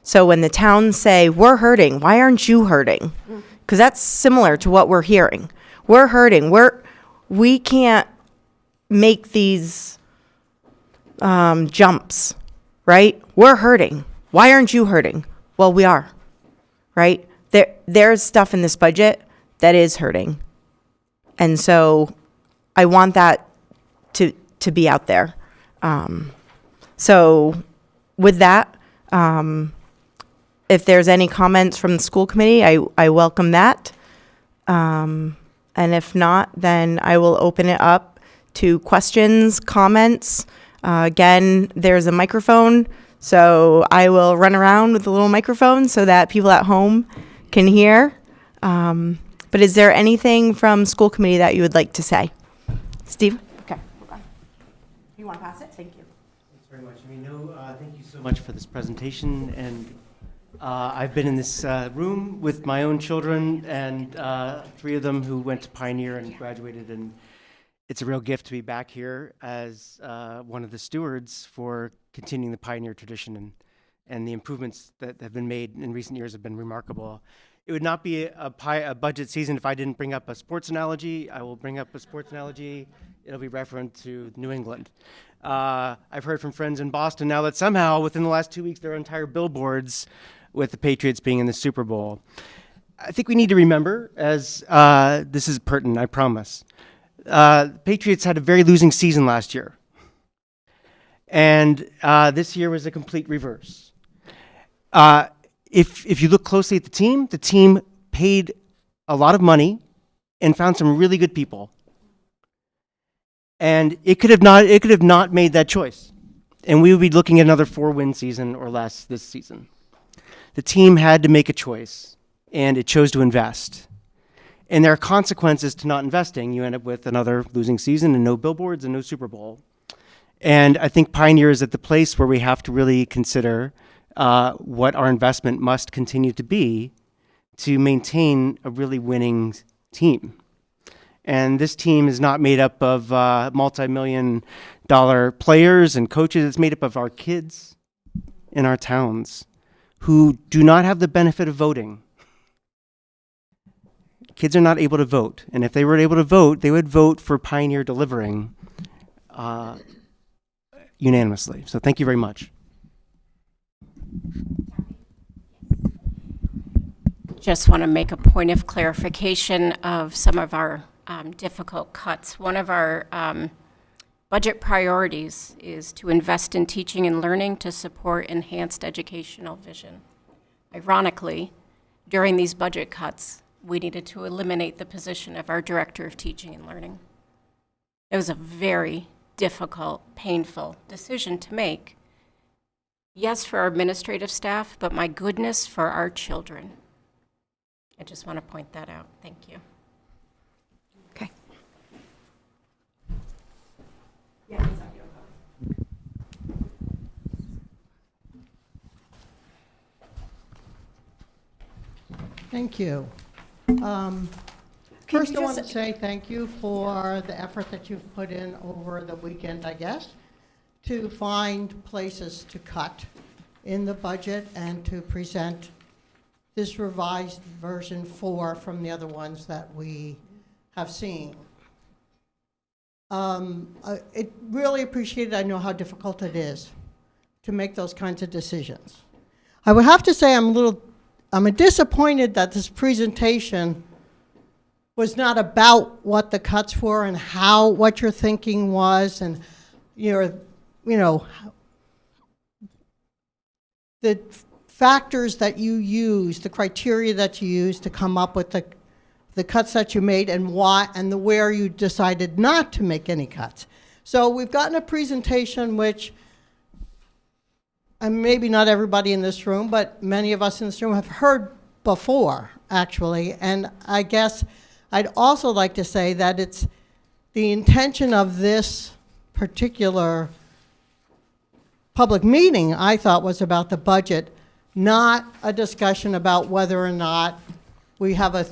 So when the towns say, we're hurting, why aren't you hurting? Because that's similar to what we're hearing. We're hurting. We can't make these jumps, right? We're hurting. Why aren't you hurting? Well, we are, right? There's stuff in this budget that is hurting. And so I want that to be out there. So with that, if there's any comments from the school committee, I welcome that. And if not, then I will open it up to questions, comments. Again, there's a microphone, so I will run around with a little microphone so that people at home can hear. But is there anything from school committee that you would like to say? Steve? Okay. Hold on. You want to pass it? Thank you. Thanks very much. Thank you so much for this presentation. And I've been in this room with my own children, and 3 of them who went to Pioneer and graduated, and it's a real gift to be back here as one of the stewards for continuing the Pioneer tradition, and the improvements that have been made in recent years have been remarkable. It would not be a budget season if I didn't bring up a sports analogy. I will bring up a sports analogy. It'll be referent to New England. I've heard from friends in Boston now that somehow within the last 2 weeks there are entire billboards with the Patriots being in the Super Bowl. I think we need to remember, as this is pertinent, I promise. Patriots had a very losing season last year. And this year was a complete reverse. If you look closely at the team paid a lot of money and found some really good people. And it could have not made that choice. And we would be looking at another 4-win season or less this season. The team had to make a choice, and it chose to invest. And there are consequences to not investing. You end up with another losing season and no billboards and no Super Bowl. And I think Pioneer is at the place where we have to really consider what our investment must continue to be to maintain a really winning team. And this team is not made up of multi-million-dollar players and coaches. It's made up of our kids in our towns who do not have the benefit of voting. Kids are not able to vote. And if they were able to vote, they would vote for Pioneer delivering unanimously. So thank you very much. Just want to make a point of clarification of some of our difficult cuts. One of our budget priorities is to invest in teaching and learning to support enhanced educational vision. Ironically, during these budget cuts, we needed to eliminate the position of our Director of Teaching and Learning. It was a very difficult, painful decision to make. Yes, for our administrative staff, but my goodness, for our children. I just want to point that out. Thank you. Okay. Thank you. First, I want to say thank you for the effort that you've put in over the weekend, I guess, to find places to cut in the budget and to present this revised version 4 from the other ones that we have seen. It really appreciated. I know how difficult it is to make those kinds of decisions. I would have to say I'm disappointed that this presentation was not about what the cuts were and what your thinking was and the factors that you used, the criteria that you used to come up with the cuts that you made and why and where you decided not to make any cuts. So we've gotten a presentation which, and maybe not everybody in this room, but many of us in this room have heard before, actually. And I guess I'd also like to say that it's the intention of this particular public meeting, I thought, was about the budget, not a discussion about whether or not we have a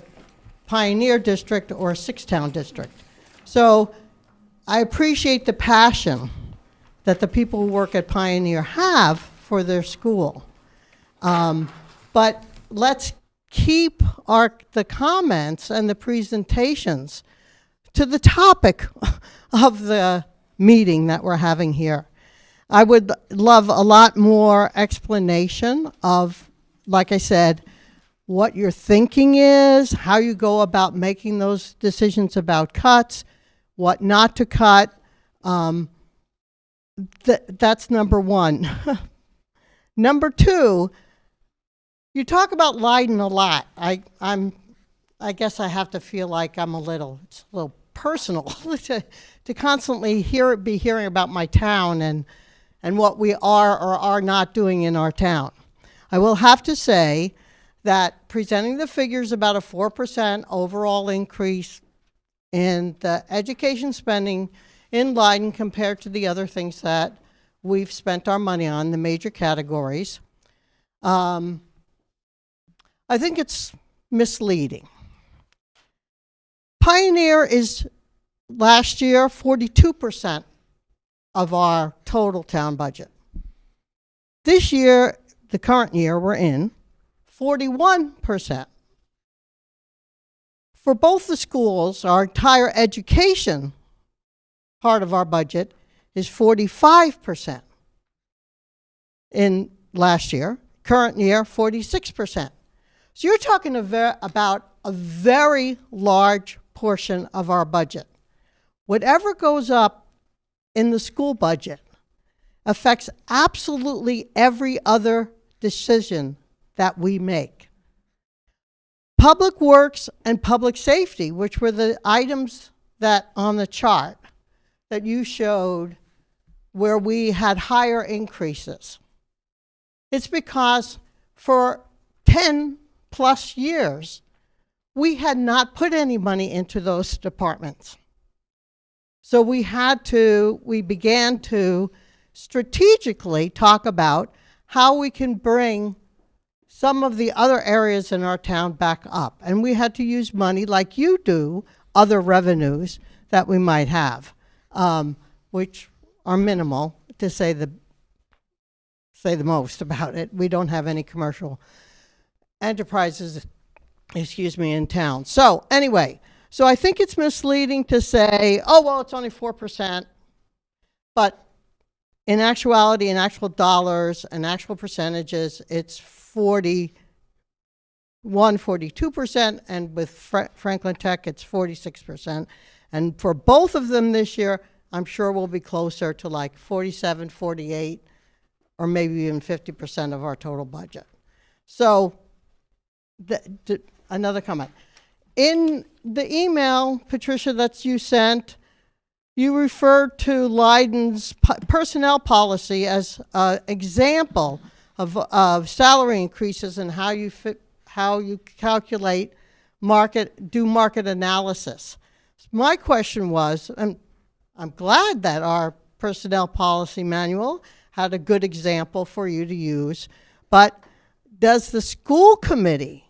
Pioneer district or a 6-town district. So I appreciate the passion that the people who work at Pioneer have for their school. But let's keep the comments and the presentations to the topic of the meeting that we're having here. I would love a lot more explanation of, like I said, what your thinking is, how you go about making those decisions about cuts, what not to cut. That's number one. Number two, you talk about Leiden a lot. I guess I have to feel like it's a little personal to constantly be hearing about my town and what we are or are not doing in our town. I will have to say that presenting the figures about a 4% overall increase in the education spending in Leiden compared to the other things that we've spent our money on, the major categories, I think it's misleading. Pioneer is last year 42% of our total town budget. This year, the current year we're in, 41%. For both the schools, our entire education part of our budget is 45% in last year, current year 46%. So you're talking about a very large portion of our budget. Whatever goes up in the school budget affects absolutely every other decision that we make. Public Works and Public Safety, which were the items that on the chart that you showed where we had higher increases. It's because for 10 plus years, we had not put any money into those departments. So we began to strategically talk about how we can bring some of the other areas in our town back up. And we had to use money like you do, other revenues that we might have, which are minimal, to say the most about it. We don't have any commercial enterprises, in town. So anyway, so I think it's misleading to say, oh, well, it's only 4%. But in actuality, in actual dollars and actual percentages, it's 42%, and with Franklin Tech, it's 46%. And for both of them this year, I'm sure we'll be closer to like 47, 48, or maybe even 50% of our total budget. So, another comment. In the email, Patricia, that you sent, you referred to Leiden's personnel policy as an example of salary increases and how you calculate do market analysis. My question was, and I'm glad that our personnel policy manual had a good example for you to use, but does the school committee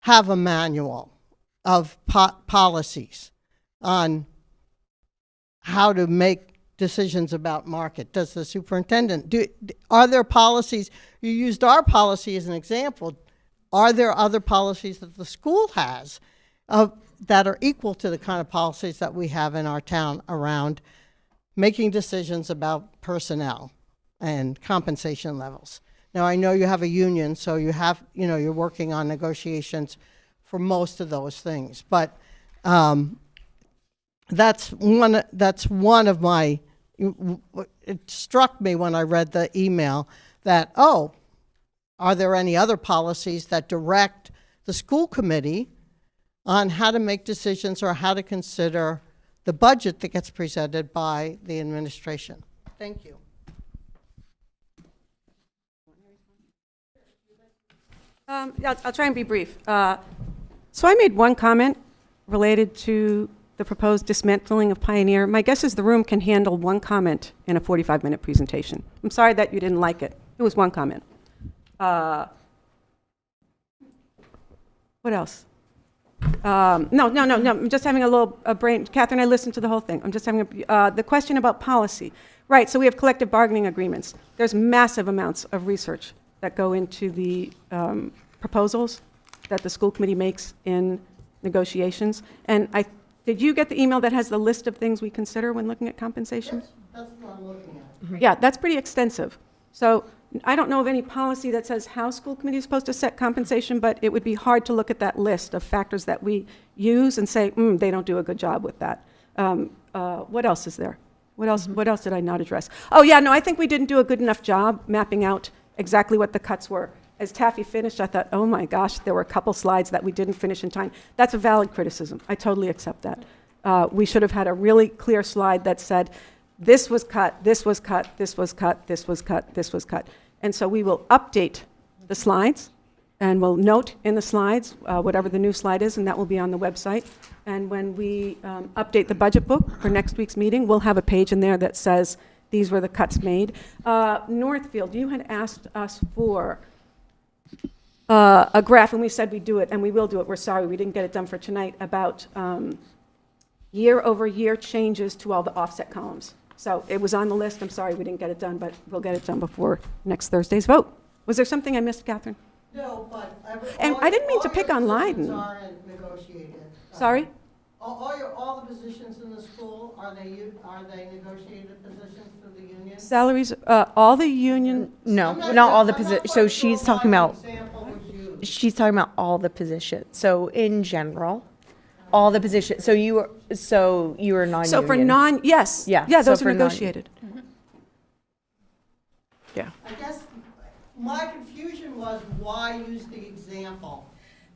have a manual of policies on how to make decisions about market? Does the superintendent, are there policies, you used our policy as an example, are there other policies that the school has that are equal to the kind of policies that we have in our town around making decisions about personnel and compensation levels? Now, I know you have a union, so you have, you're working on negotiations for most of those things, but that's one of my, it struck me when I read the email that, oh, are there any other policies that direct the school committee on how to make decisions or how to consider the budget that gets presented by the administration? Thank you. Yeah, I'll try and be brief. So I made one comment related to the proposed dismantling of Pioneer. My guess is the room can handle one comment in a 45-minute presentation. I'm sorry that you didn't like it. It was one comment. What else? No. I'm just having a brain. Catherine, I listened to the whole thing. I'm just having the question about policy. Right, so we have collective bargaining agreements. There's massive amounts of research that go into the proposals that the school committee makes in negotiations. And did you get the email that has the list of things we consider when looking at compensation? Yes, that's what I'm looking at. Yeah, that's pretty extensive. So I don't know of any policy that says how school committee is supposed to set compensation, but it would be hard to look at that list of factors that we use and say, they don't do a good job with that. What else is there? What else did I not address? Oh yeah, no, I think we didn't do a good enough job mapping out exactly what the cuts were. As Taffy finished, I thought, oh my gosh, there were a couple slides that we didn't finish in time. That's a valid criticism. I totally accept that. We should have had a really clear slide that said, this was cut, this was cut, this was cut, this was cut, this was cut. And so we will update the slides, and we'll note in the slides whatever the new slide is, and that will be on the website. And when we update the budget book for next week's meeting, we'll have a page in there that says these were the cuts made. Northfield, you had asked us for a graph, and we said we'd do it, and we will do it. We're sorry we didn't get it done for tonight, about year-over-year changes to all the offset columns. So it was on the list. I'm sorry we didn't get it done, but we'll get it done before next Thursday's vote. Was there something I missed, Catherine? No, but And I didn't mean to pick on Leiden. Negotiated. Sorry? All the positions in the school, are they negotiated positions through the union? Salaries, all the union. No, not all the positions. So she's talking about, she's talking about all the positions. So in general, all the positions. So you were non-union. So for yes. Yeah, Yeah, so those for are non- negotiated. Yeah. I guess my confusion was why use the example?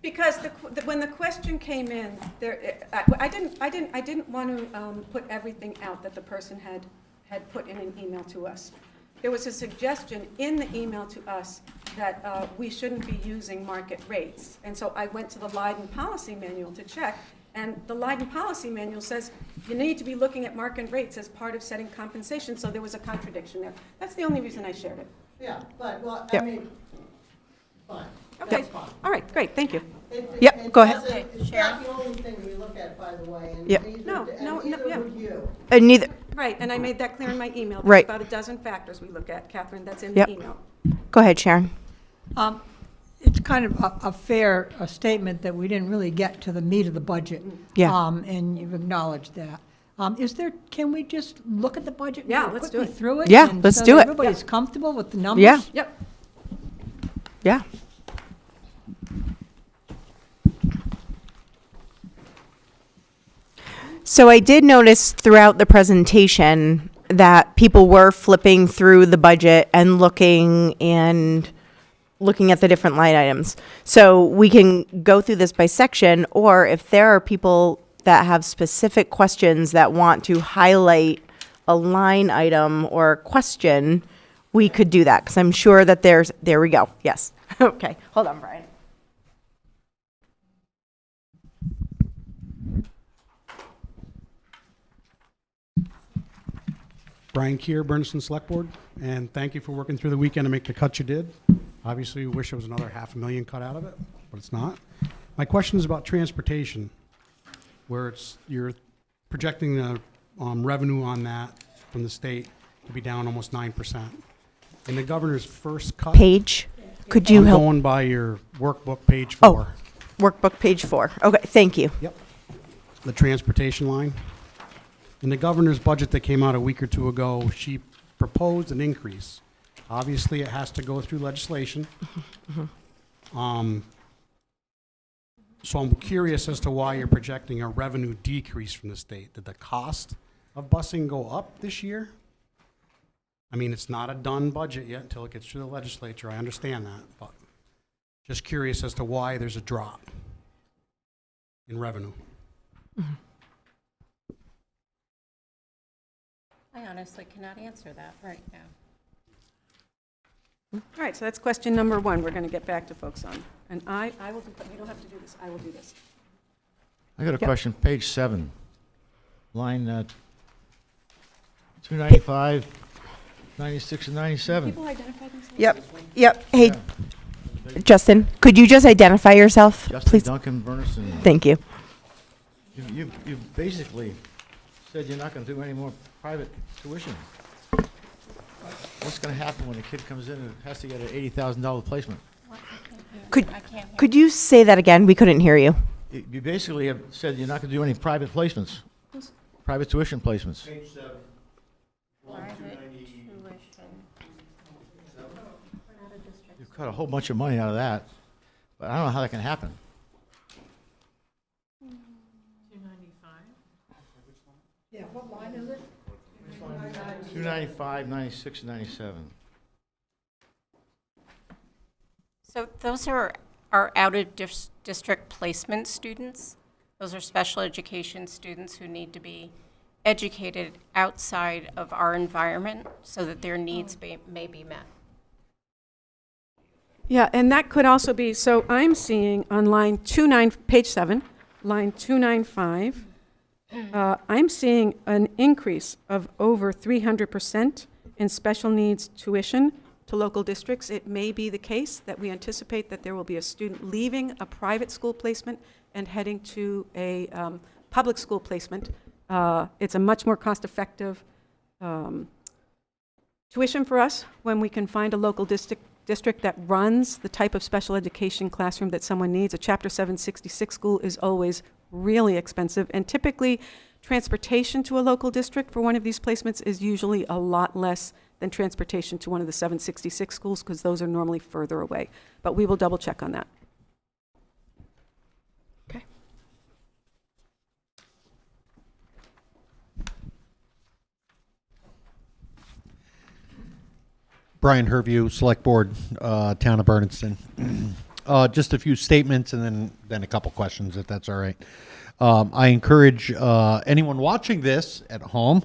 Because when the question came in, I didn't want to put everything out that the person had put in an email to us. There was a suggestion in the email to us that we shouldn't be using market rates. And so I went to the Leiden Policy Manual to check, and the Leiden Policy Manual says you need to be looking at market rates as part of setting compensation, so there was a contradiction there. That's the only reason I shared it. Yeah, but, well, Yep. I mean, fine. Okay, That's fine. all right, great, thank you. Yep, go ahead. It's not the only thing we look at, by the way, and Yep. neither would you. Neither. Right, and I made that clear in my email. Right. There's about a dozen factors we look at, Catherine, that's in Yep. the email. Go ahead, Sharon. It's kind of a fair statement that we didn't really get to the meat of the budget. Yeah. And you've acknowledged that. Can we just look at the budget? Yeah, real let's do quickly it. through it? Yeah, and let's so do that it. Everybody's comfortable with the numbers? Yeah. Yep. Yeah. So I did notice throughout the presentation that people were flipping through the budget and looking at the different line items. So we can go through this by section, or if there are people that have specific questions that want to highlight a line item or question, we could do that, because I'm sure that there we go. Yes. Okay. Hold on, Brian. Brian Keir, Bernardston Select Board, and thank you for working through the weekend to make the cuts you did. Obviously, we wish there was another $500,000 cut out of it, but it's not. My question is about transportation, where you're projecting the revenue on that from the state to be down almost 9%. In the governor's first cut, Page, could you I'm help? going by your workbook, page Oh. 4. Workbook, page 4. Okay, thank you. Yep. The transportation line. In the governor's budget that came out a week or two ago, she proposed an increase. Obviously, it has to go through legislation. So I'm curious as to why you're projecting a revenue decrease from the state. Did the cost of busing go up this year? I mean, it's not a done budget yet until it gets through the legislature. I understand that, but just curious as to why there's a drop in revenue. I honestly cannot answer that right now. All right, so that's question number one we're going to get back to folks on. And I will do, you don't have to do this, I will do this. I got a question, page 7, line 295, 96, and 97. People identify themselves? Yep. Hey, Justin, could you just identify yourself, Justin please? Duncan, Bernardston. Thank you. You've basically said you're not going to do any more private tuition. What's going to happen when a kid comes in and has to get an $80,000 placement? Could you say that again? We couldn't hear you. You basically have said you're not going to do any private placements, private tuition placements. Private tuition. You've cut a whole bunch of money out of that, but I don't know how that can happen. 295, 96, and 97. So those are our out-of-district placement students. Those are special education students who need to be educated outside of our environment so that their needs may be met. Yeah, and that could also be, so I'm seeing on page 7, line 295, I'm seeing an increase of over 300% in special needs tuition to local districts. It may be the case that we anticipate that there will be a student leaving a private school placement and heading to a public school placement. It's a much more cost-effective tuition for us when we can find a local district that runs the type of special education classroom that someone needs. A Chapter 766 school is always really expensive, and typically transportation to a local district for one of these placements is usually a lot less than transportation to one of the 766 schools, because those are normally further away. But we will double check on that. Brian Herview, Select Board, Town of Bernardston. Just a few statements and then a couple questions, if that's all right. I encourage anyone watching this at home,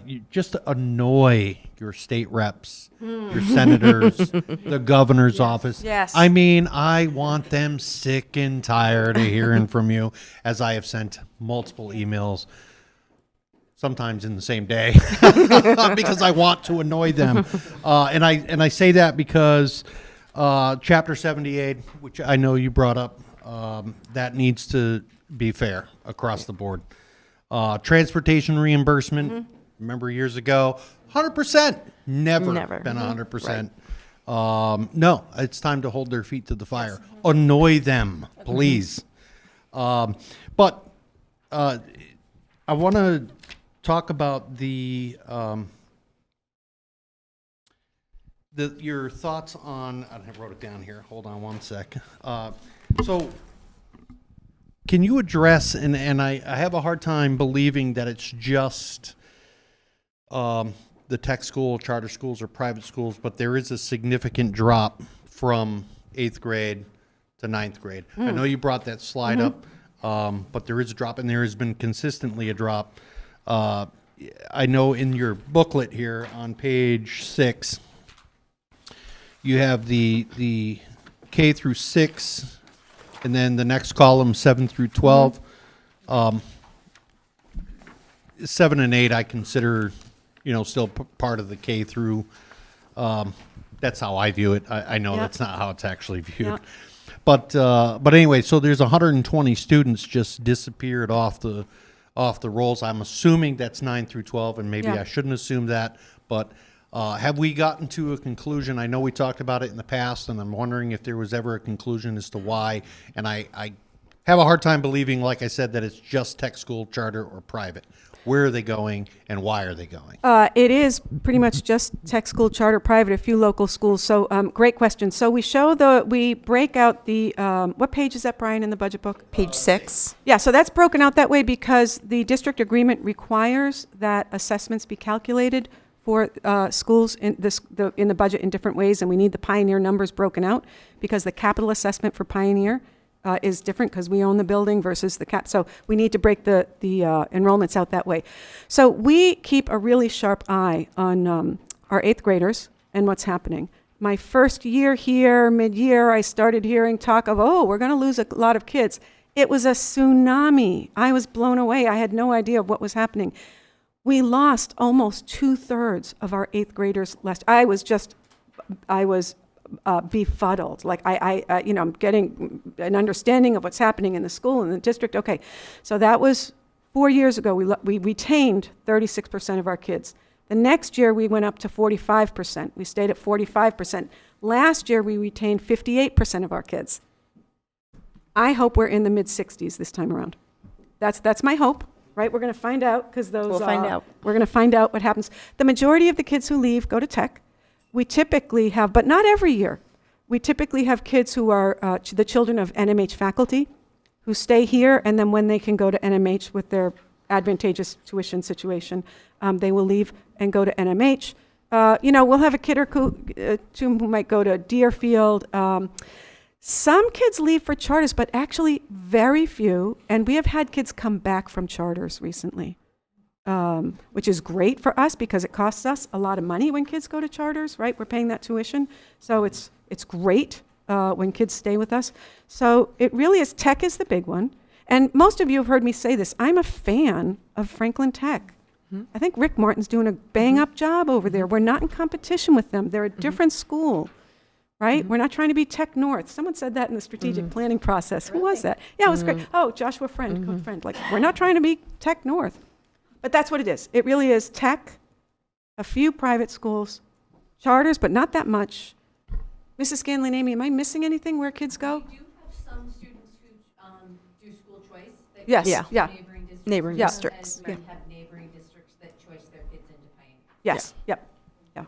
you just annoy your state reps, your senators, the governor's office. Yes. I mean, I want them sick and tired of hearing from you, as I have sent multiple emails, sometimes in the same day, because I want to annoy them. And I say that because Chapter 78, which I know you brought up, that needs to be fair across the board. Transportation reimbursement, remember years ago, 100%, never been 100%. No, it's time to hold their feet to the fire. Annoy them, please. But I want to talk about your thoughts on, I wrote it down here, hold on one sec. So can you address, and I have a hard time believing that it's just the tech school, charter schools, or private schools, but there is a significant drop from 8th grade to 9th grade. I know you brought that slide up, but there is a drop, and there has been consistently a drop. I know in your booklet here on page 6, you have the K through 6, and then the next column, 7 through 12. 7 and 8 I consider, still part of the K through. That's how I view it. I know that's not how it's actually viewed. But anyway, so there's 120 students just disappeared off the rolls. I'm assuming that's 9 through 12, and maybe I shouldn't assume that. But have we gotten to a conclusion? I know we talked about it in the past, and I'm wondering if there was ever a conclusion as to why. And I have a hard time believing, like I said, that it's just tech school, charter, or private. Where are they going, and why are they going? It is pretty much just tech school, charter, private, a few local schools. So great question. So we break out the, what page is that, Brian, in the budget book? Page 6. Yeah, so that's broken out that way because the district agreement requires that assessments be calculated for schools in the budget in different ways, and we need the Pioneer numbers broken out because the capital assessment for Pioneer is different because we own the building versus the cap. So we need to break the enrollments out that way. So we keep a really sharp eye on our 8th graders and what's happening. My first year here, mid-year, I started hearing talk of, we're going to lose a lot of kids. It was a tsunami. I was blown away. I had no idea of what was happening. We lost almost 2/3 of our 8th graders last. I was befuddled. Like I'm getting an understanding of what's happening in the school and the district. Okay, so that was 4 years ago. We retained 36% of our kids. The next year we went up to 45%. We stayed at 45%. Last year we retained 58% of our kids. I hope we're in the mid-60s this time around. That's my hope. Right, we're going to find out because we'll find out. We're going to find out what happens. The majority of the kids who leave go to tech. We typically have, but not every year. We typically have kids who are the children of NMH faculty who stay here, and then when they can go to NMH with their advantageous tuition situation, they will leave and go to NMH. We'll have a kid or two who might go to Deerfield. Some kids leave for charters, but actually very few. And we have had kids come back from charters recently, which is great for us because it costs us a lot of money when kids go to charters, right? We're paying that tuition. So it's great when kids stay with us. So it really is, tech is the big one. And most of you have heard me say this. I'm a fan of Franklin Tech. I think Rick Martin's doing a bang-up job over there. We're not in competition with them. They're a different school. Right? We're not trying to be Tech North. Someone said that in the strategic planning process. Who was that? Yeah, it was great. Oh, Joshua Friend, good friend. Like, we're not trying to be Tech North. But that's what it is. It really is tech, a few private schools, charters, but not that much. Mrs. Scanlon, Amy, am I missing anything where kids go? We do have some students who do school choice. That Yes, go yeah. to Yeah. Neighboring districts. Districts. And we have neighboring districts that choice their kids into Pioneer. Yes, yep, yeah.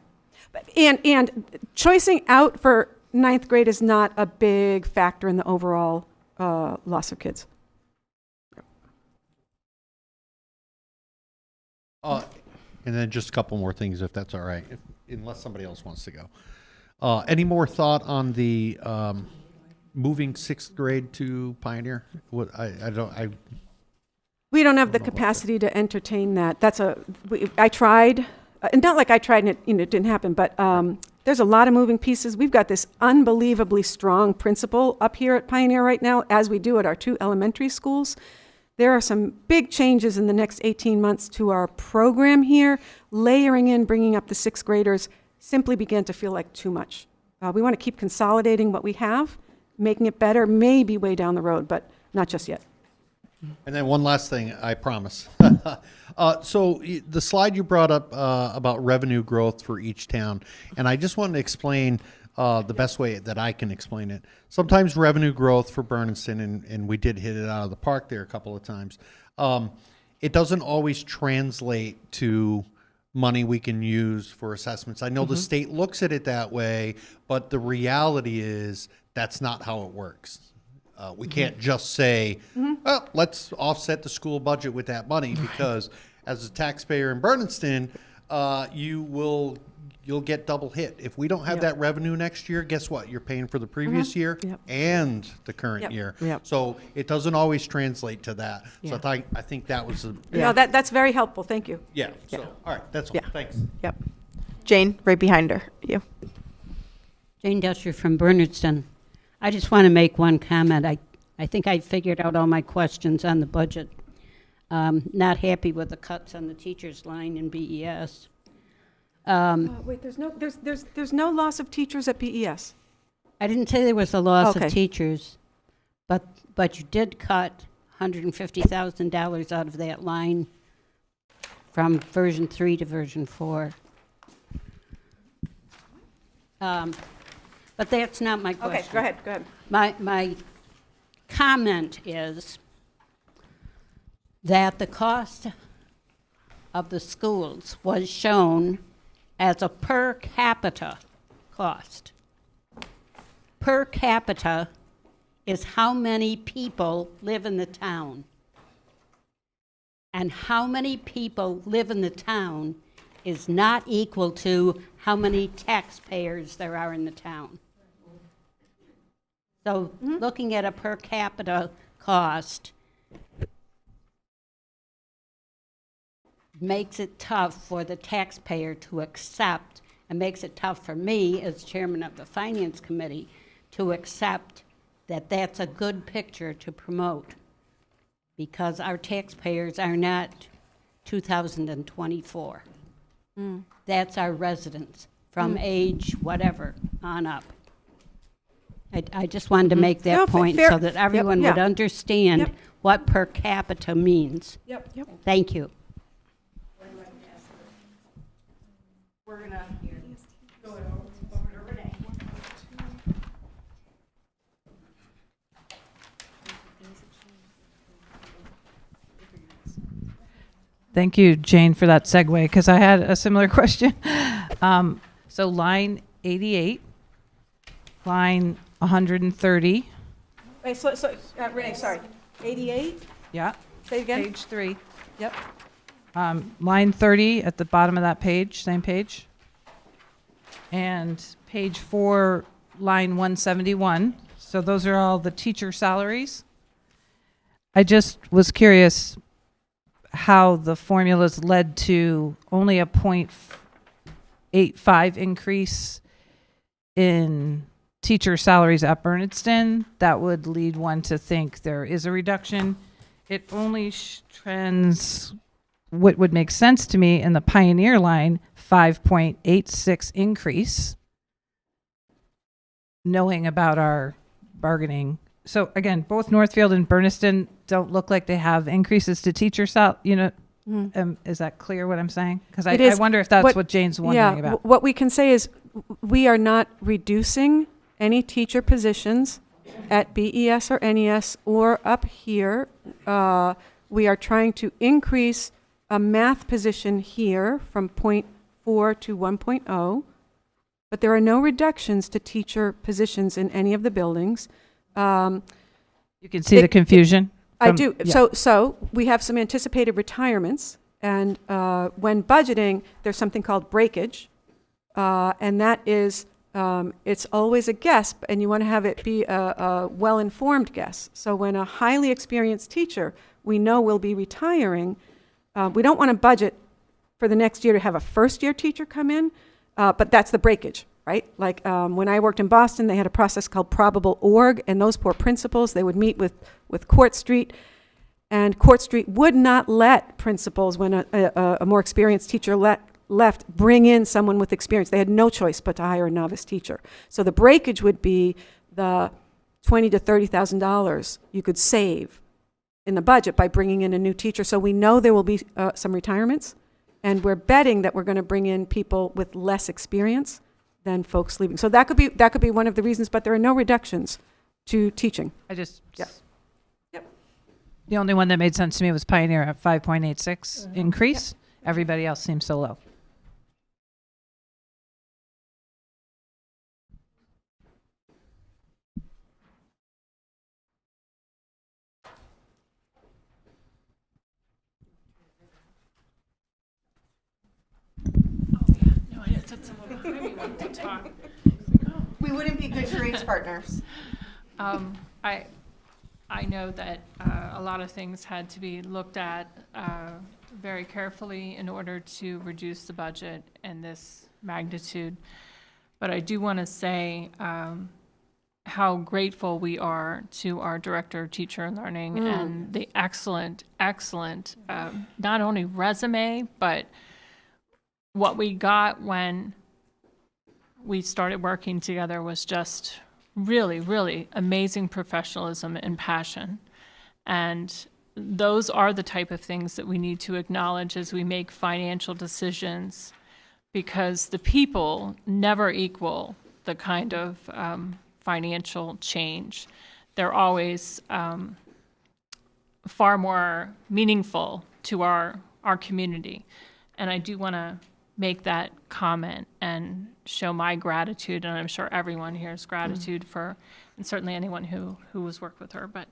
But, and choicing out for 9th grade is not a big factor in the overall loss of kids. And then just a couple more things, if that's all right, unless somebody else wants to go. Any more thought on the moving 6th grade to Pioneer? We don't have the capacity to entertain that. I tried, and not like I tried and it didn't happen, but there's a lot of moving pieces. We've got this unbelievably strong principal up here at Pioneer right now, as we do at our 2 elementary schools. There are some big changes in the next 18 months to our program here. Layering in, bringing up the 6th graders simply began to feel like too much. We want to keep consolidating what we have, making it better, maybe way down the road, but not just yet. And then one last thing, I promise. So the slide you brought up about revenue growth for each town, and I just wanted to explain the best way that I can explain it. Sometimes revenue growth for Bernardston, and we did hit it out of the park there a couple of times, it doesn't always translate to money we can use for assessments. I know the state looks at it that way, but the reality is that's not how it works. We can't just say, well, let's offset the school budget with that money, because as a taxpayer in Bernardston, you'll get double hit. If we don't have that revenue next year, guess what? You're paying for the previous year and the current year. So it doesn't always translate to that. So I think that was a... No, that's very helpful. Thank you. So, all right, that's all. Thanks. Yep. Jane, right behind her. You. Jane Dutcher from Bernardston. I just want to make one comment. I think I figured out all my questions on the budget. Not happy with the cuts on the teachers line in BES. Wait, there's no loss of teachers at BES. I didn't say there was a loss Okay. of teachers, but you did cut $150,000 out of that line from version 3 to version 4. But that's not my question. Okay, go ahead. My comment is that the cost of the schools was shown as a per capita cost. Per capita is how many people live in the town. And how many people live in the town is not equal to how many taxpayers there are in the town. So looking at a per capita cost makes it tough for the taxpayer to accept, and makes it tough for me as chairman of the finance committee to accept that that's a good picture to promote, because our taxpayers are not 2024. That's our residents from age whatever on up. I just wanted to make that No, point fair. so that everyone Yep, would understand Yep. what per capita means. Yep. Thank you. Thank you, Jane, for that segue, because I had a similar question. So line 88, line 130, Wait, Renee, sorry. 88? yeah, Say it again? page 3. Yep. Line 30 at the bottom of that page, same page. And page 4, line 171. So those are all the teacher salaries. I just was curious how the formulas led to only a 0.85 increase in teacher salaries at Bernardston. That would lead one to think there is a reduction. It only trends what would make sense to me in the Pioneer line, 5.86 increase, knowing about our bargaining. So again, both Northfield and Bernardston don't look like they have increases to teacher is that clear what I'm saying? Because I wonder if that's what Jane's wondering about. What we can say is we are not reducing any teacher positions at BES or NES or up here. We are trying to increase a math position here from 0.4 to 1.0, but there are no reductions to teacher positions in any of the buildings. You can see the confusion. I do. So we have some anticipated retirements And when budgeting, there's something called breakage, and that is, it's always a guess, and you want to have it be a well-informed guess. So when a highly experienced teacher we know will be retiring, we don't want to budget for the next year to have a first-year teacher come in, but that's the breakage, right? Like when I worked in Boston, they had a process called probable org, and those poor principals, they would meet with Court Street, and Court Street would not let principals, when a more experienced teacher left, bring in someone with experience. They had no choice but to hire a novice teacher. So the breakage would be the $20,000 to $30,000 you could save in the budget by bringing in a new teacher. So we know there will be some retirements, and we're betting that we're going to bring in people with less experience than folks leaving. So that could be one of the reasons, but there are no reductions to teaching. Yeah. Yep. The only one that made sense to me was Pioneer at 5.86 increase. Everybody else seems so low. We wouldn't be good charades partners. I know that a lot of things had to be looked at very carefully in order to reduce the budget in this magnitude. But I do want to say how grateful we are to our Director of Teacher and Learning and the excellent, not only resume, but what we got when we started working together was just really, really amazing professionalism and passion. And those are the type of things that we need to acknowledge as we make financial decisions, because the people never equal the kind of financial change. They're always far more meaningful to our community. And I do want to make that comment and show my gratitude, and I'm sure everyone here's gratitude for, and certainly anyone who has worked with her. But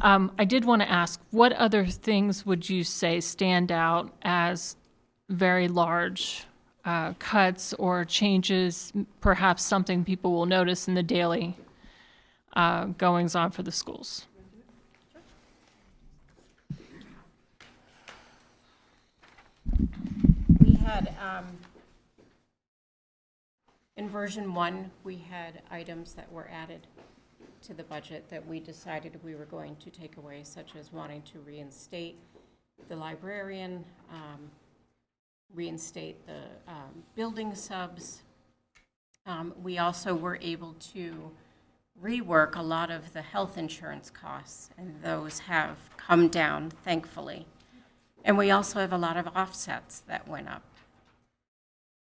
I did want to ask, what other things would you say stand out as very large cuts or changes, perhaps something people will notice in the daily goings on for the schools? We had, in version 1, we had items that were added to the budget that we decided we were going to take away, such as wanting to reinstate the librarian, reinstate the building subs. We also were able to rework a lot of the health insurance costs, and those have come down, thankfully. And we also have a lot of offsets that went up.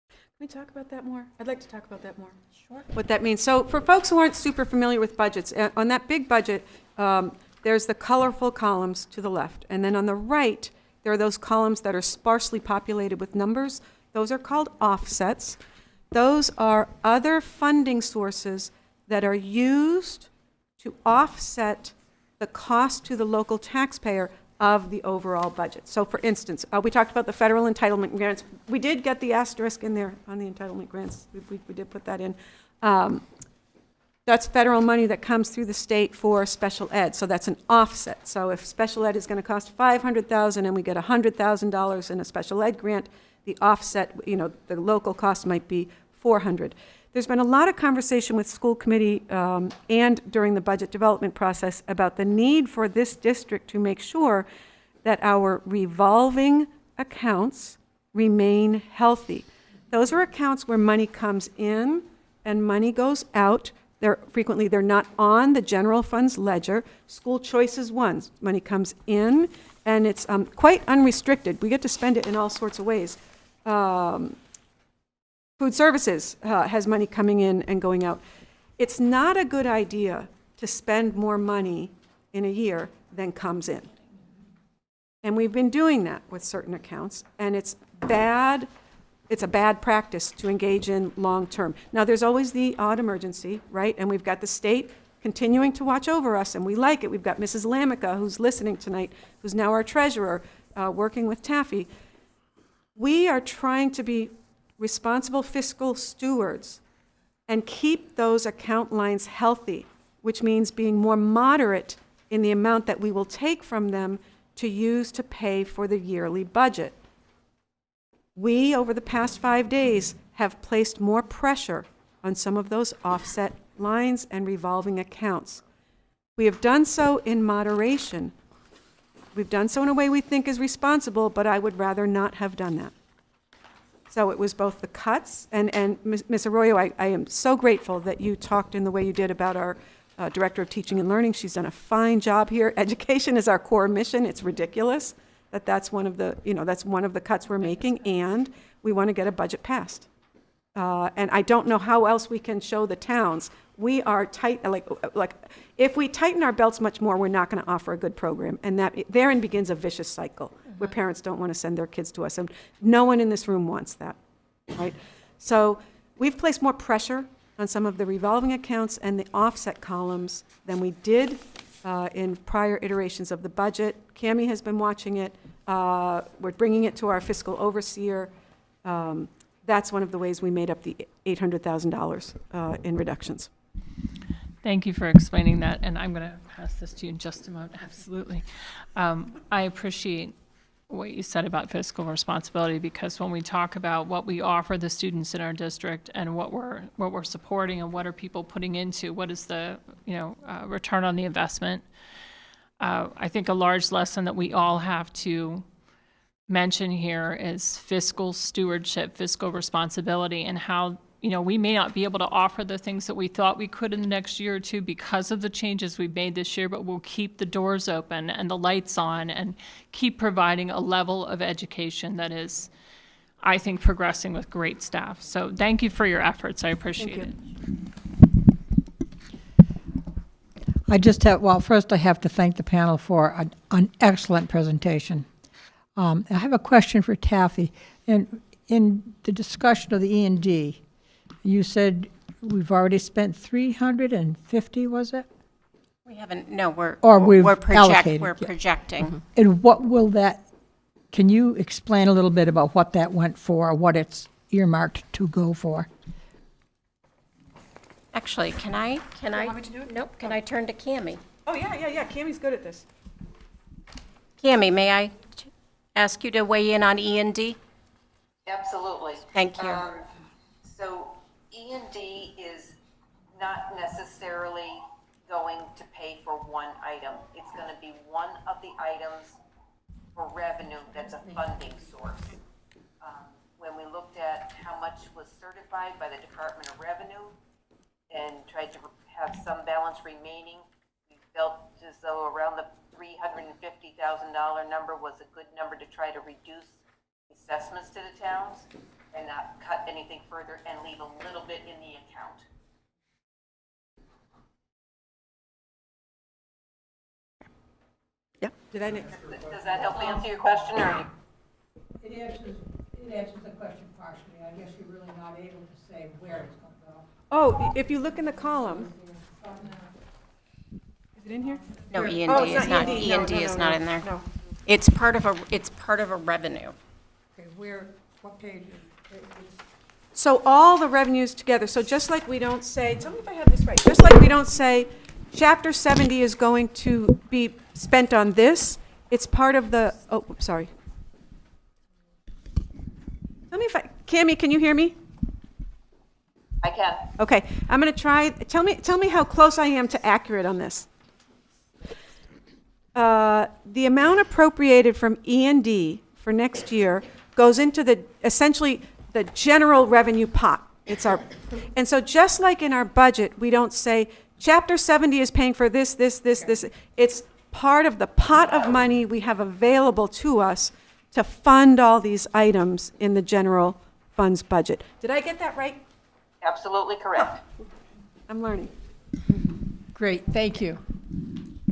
Can we talk about that more? I'd like to talk about that more. Sure. What that means. So for folks who aren't super familiar with budgets, on that big budget, there's the colorful columns to the left. And then on the right, there are those columns that are sparsely populated with numbers. Those are called offsets. Those are other funding sources that are used to offset the cost to the local taxpayer of the overall budget. So for instance, we talked about the federal entitlement grants. We did get the asterisk in there on the entitlement grants. We did put that in. That's federal money that comes through the state for special ed. So that's an offset. So if special ed is going to cost $500,000 and we get $100,000 in a special ed grant, the offset, the local cost might be $400,000. There's been a lot of conversation with school committee and during the budget development process about the need for this district to make sure that our revolving accounts remain healthy. Those are accounts where money comes in and money goes out. Frequently they're not on the general funds ledger. School choice is one. Money comes in and it's quite unrestricted. We get to spend it in all sorts of ways. Food services has money coming in and going out. It's not a good idea to spend more money in a year than comes in. And we've been doing that with certain accounts, and it's bad. It's a bad practice to engage in long term. Now, there's always the odd emergency, right? And we've got the state continuing to watch over us, and we like it. We've got Mrs. Lamica, who's listening tonight, who's now our treasurer, working with Taffy. We are trying to be responsible fiscal stewards and keep those account lines healthy, which means being more moderate in the amount that we will take from them to use to pay for the yearly budget. We, over the past 5 days, have placed more pressure on some of those offset lines and revolving accounts. We have done so in moderation. We've done so in a way we think is responsible, but I would rather not have done that. So it was both the cuts, and Ms. Arroyo, I am so grateful that you talked in the way you did about our Director of Teaching and Learning. She's done a fine job here. Education is our core mission. It's ridiculous that that's one of the cuts we're making, and we want to get a budget passed. And I don't know how else we can show the towns. We are tight, like if we tighten our belts much more, we're not going to offer a good program. And that therein begins a vicious cycle where parents don't want to send their kids to us. And no one in this room wants that, right? So we've placed more pressure on some of the revolving accounts and the offset columns than we did in prior iterations of the budget. Cammie has been watching it. We're bringing it to our fiscal overseer. That's one of the ways we made up the $800,000 in reductions. Thank you for explaining that, and I'm going to pass this to you in just a moment. Absolutely. I appreciate what you said about fiscal responsibility, because when we talk about what we offer the students in our district and what we're supporting and what are people putting into, what is the return on the investment, I think a large lesson that we all have to mention here is fiscal stewardship, fiscal responsibility, and how we may not be able to offer the things that we thought we could in the next year or two because of the changes we've made this year, but we'll keep the doors open and the lights on and keep providing a level of education that is, I think, progressing with great staff. So thank you for your efforts. I appreciate it. I just have, well, first I have to thank the panel for an excellent presentation. I have a question for Taffy. In the discussion of the E&D, you said we've already spent 350, was it? We haven't, no, we're allocated. We're projecting. And what will that, can you explain a little bit about what that went for, or what it's earmarked to go for? Actually, can I? You want me to do it? Nope, can I turn to Cammie? Oh, yeah. Cammie's good at this. Cammie, may I ask you to weigh in on E&D? Absolutely. Thank you. So E&D is not necessarily going to pay for one item. It's going to be one of the items for revenue that's a funding source. When we looked at how much was certified by the Department of Revenue and tried to have some balance remaining, we felt as though around the $350,000 number was a good number to try to reduce assessments to the towns and not cut anything further and leave a little bit in the account. Yep. Does that help answer your question, or? It answers the question partially. I guess you're really not able to say where it's going to go. Oh, if you look in the column. Is it in here? No, E&D Oh, is not. E&D. E&D No, is no, not no, in there. no. It's part of a revenue. Okay, what page is it? So all the revenues together, so just like we don't say, tell me if I have this right, just like we don't say, Chapter 70 is going to be spent on this, it's part of the, oh, sorry. Tell me if Cammie, can you hear me? I can. Okay, I'm going to try, tell me how close I am to accurate on this. The amount appropriated from E&D for next year goes into essentially the general revenue pot. And so just like in our budget, we don't say, Chapter 70 is paying for this. It's part of the pot of money we have available to us to fund all these items in the general funds budget. Did I get that right? Absolutely correct. I'm learning. Great, thank you.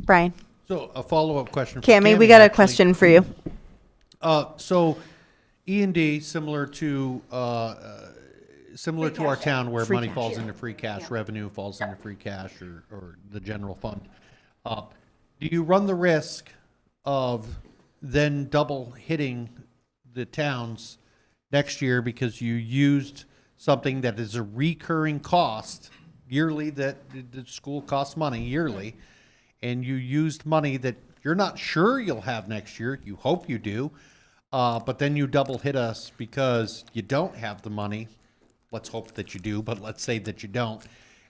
Brian. So a follow-up question. For Cammie, we got a actually. question for you. So E&D, similar to our town, where money falls into free cash, revenue falls into free cash, or the general fund. Do you run the risk of then double hitting the towns next year because you used something that is a recurring cost yearly, that the school costs money yearly, and you used money that you're not sure you'll have next year. You hope you do, but then you double hit us because you don't have the money. Let's hope that you do, but let's say that you don't.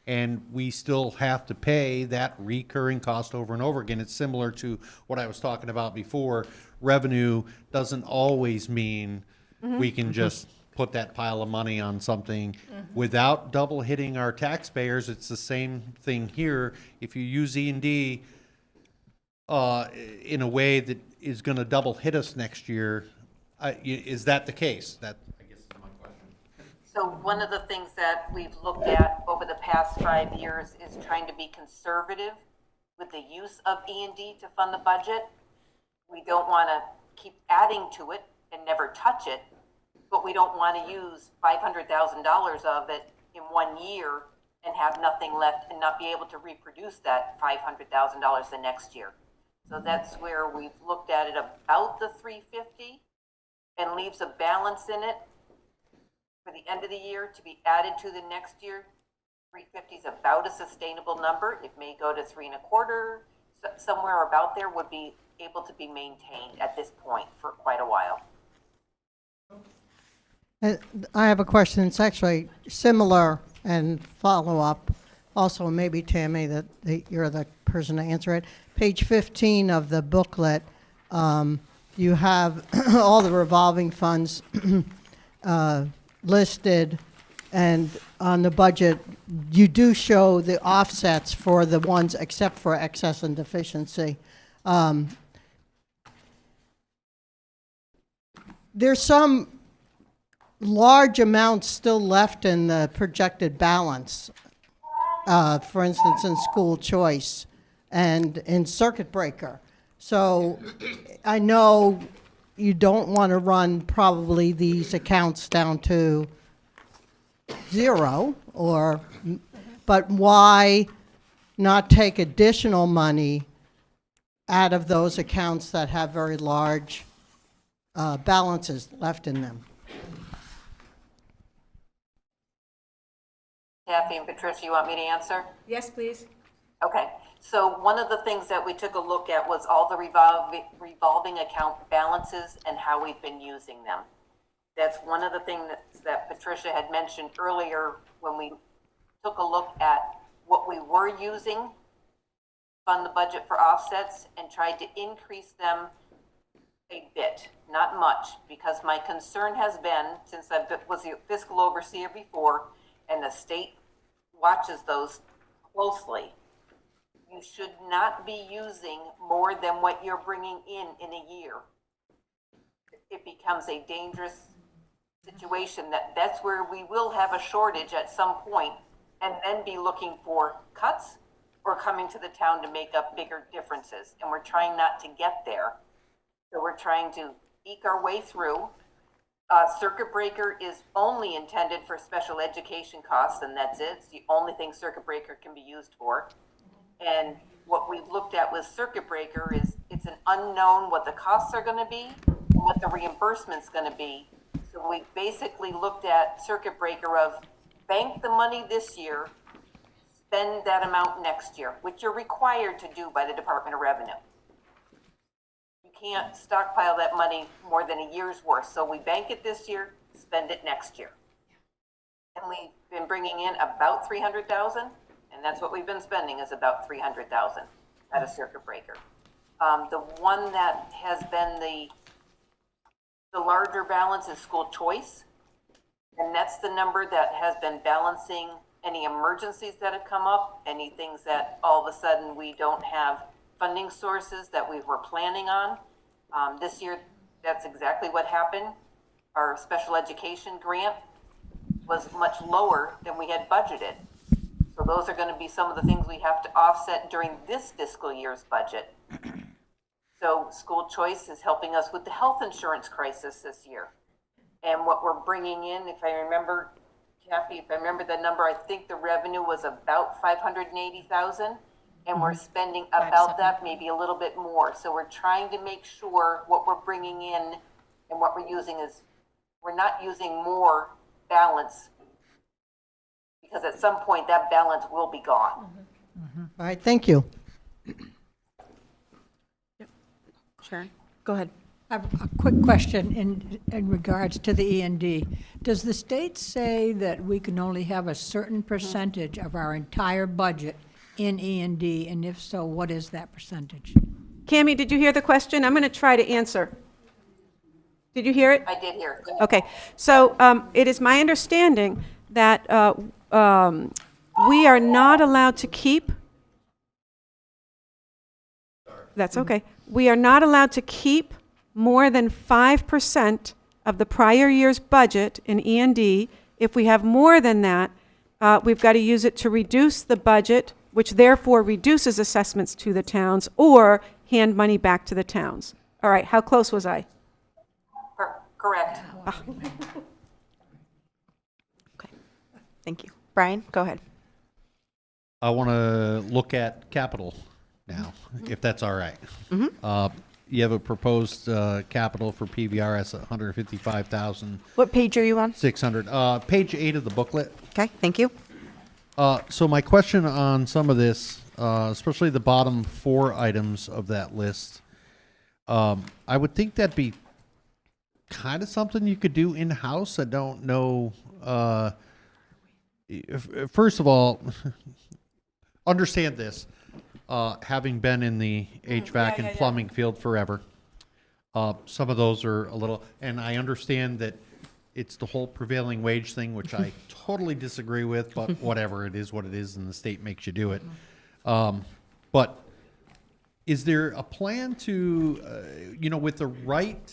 And we still have to pay that recurring cost over and over again. It's similar to what I was talking about before. Revenue doesn't always mean we can just put that pile of money on something without double hitting our taxpayers. It's the same thing here. If you use E&D in a way that is going to double hit us next year, is that the case? That, I guess, is my question. So one of the things that we've looked at over the past 5 years is trying to be conservative with the use of E&D to fund the budget. We don't want to keep adding to it and never touch it, but we don't want to use $500,000 of it in 1 year and have nothing left and not be able to reproduce that $500,000 the next year. So that's where we've looked at it about the 350 and leaves a balance in it for the end of the year to be added to the next year. 350 is about a sustainable number. It may go to 3.25, somewhere about there would be able to be maintained at this point for quite a while. I have a question. It's actually similar and follow up. Also, maybe Tammy, that you're the person to answer it. Page 15 of the booklet, you have all the revolving funds listed, and on the budget, you do show the offsets for the ones except for excess and deficiency. There's some large amounts still left in the projected balance, for instance, in school choice and in circuit breaker. So I know you don't want to run probably these accounts down to zero, but why not take additional money out of those accounts that have very large balances left in them? Kathy and Patricia, you want me to answer? Yes, please. Okay, so one of the things that we took a look at was all the revolving account balances and how we've been using them. That's one of the things that Patricia had mentioned earlier when we took a look at what we were using to fund the budget for offsets and tried to increase them a bit, not much, because my concern has been, since I was the fiscal overseer before and the state watches those closely, you should not be using more than what you're bringing in a year. It becomes a dangerous situation that's where we will have a shortage at some point and then be looking for cuts or coming to the town to make up bigger differences. And we're trying not to get there. So we're trying to eke our way through. Circuit breaker is only intended for special education costs, and that's it. It's the only thing circuit breaker can be used for. And what we've looked at with circuit breaker is it's an unknown what the costs are going to be and what the reimbursement's going to be. So we basically looked at circuit breaker of bank the money this year, spend that amount next year, which you're required to do by the Department of Revenue. You can't stockpile that money more than a year's worth. So we bank it this year, spend it next year. And we've been bringing in about 300,000, and that's what we've been spending is about 300,000 at a circuit breaker. The one that has been the larger balance is school choice, and that's the number that has been balancing any emergencies that have come up, any things that all of a sudden we don't have funding sources that we were planning on. This year, that's exactly what happened. Our special education grant was much lower than we had budgeted. So those are going to be some of the things we have to offset during this fiscal year's budget. So school choice is helping us with the health insurance crisis this year. And what we're bringing in, if I remember, Kathy, if I remember the number, I think the revenue was about 580,000, and we're spending about that, maybe a little bit more. So we're trying to make sure what we're bringing in and what we're using is we're not using more balance, because at some point that balance will be gone. All right, thank you. Sharon, go ahead. I have a quick question in regards to the E&D. Does the state say that we can only have a certain percentage of our entire budget in E&D, and if so, what is that percentage? Cammie, did you hear the question? I'm going to try to answer. Did you hear it? I did hear. Okay, so it is my understanding that we are not allowed to keep, that's okay, we are not allowed to keep more than 5% of the prior year's budget in E&D. If we have more than that, we've got to use it to reduce the budget, which therefore reduces assessments to the towns, or hand money back to the towns. All right, how close was I? Correct. Okay, thank you. Brian, go ahead. I want to look at capital now, if that's all right. You have a proposed capital for PVRS at 155,600. What page are you on? Page 8 of the booklet. Okay, thank you. So my question on some of this, especially the bottom 4 items of that list, I would think that'd be kind of something you could do in-house. I don't know. First of all, understand this. Having been in the HVAC and plumbing field forever, some of those are a little, and I understand that it's the whole prevailing wage thing, which I totally disagree with, but whatever, it is what it is, and the state makes you do it. But is there a plan to, with the right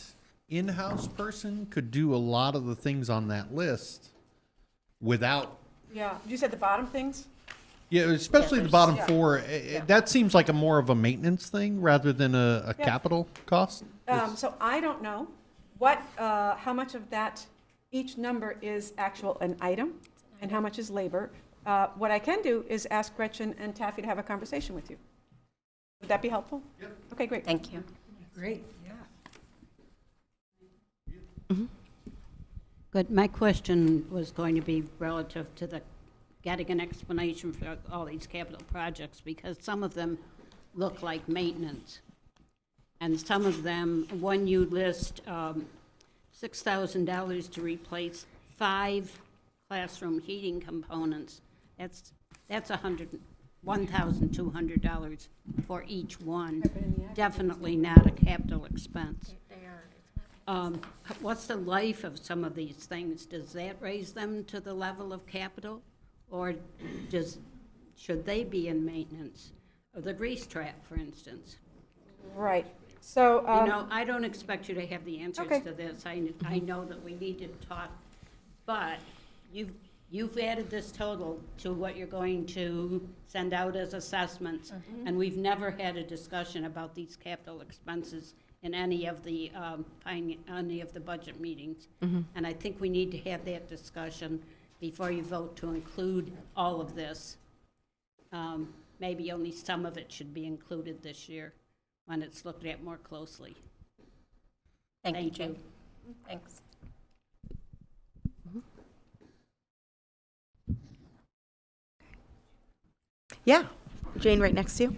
in-house person, could do a lot of the things on that list without? Yeah, you said the bottom things? Yeah, especially the bottom 4. That seems like a more of a maintenance thing rather than a capital cost. So I don't know what, how much of that, each number is actual an item and how much is labor. What I can do is ask Gretchen and Taffy to have a conversation with you. Would that be helpful? Yep. Okay, great. Thank you. Great, yeah. Good. My question was going to be relative to the getting an explanation for all these capital projects, because some of them look like maintenance. And some of them, when you list $6,000 to replace 5 classroom heating components, that's $1,200 for each one. Definitely not a capital expense. What's the life of some of these things? Does that raise them to the level of capital? Or should they be in maintenance? Or the grease trap, for instance? Right. So, I don't expect you to have the answers to this. I know that we need to talk, but you've added this total to what you're going to send out as assessments, and we've never had a discussion about these capital expenses in any of the budget meetings. And I think we need to have that discussion before you vote to include all of this. Maybe only some of it should be included this year when it's looked at more closely. Thank you, Jane. Thanks. Yeah, Jane, right next to you.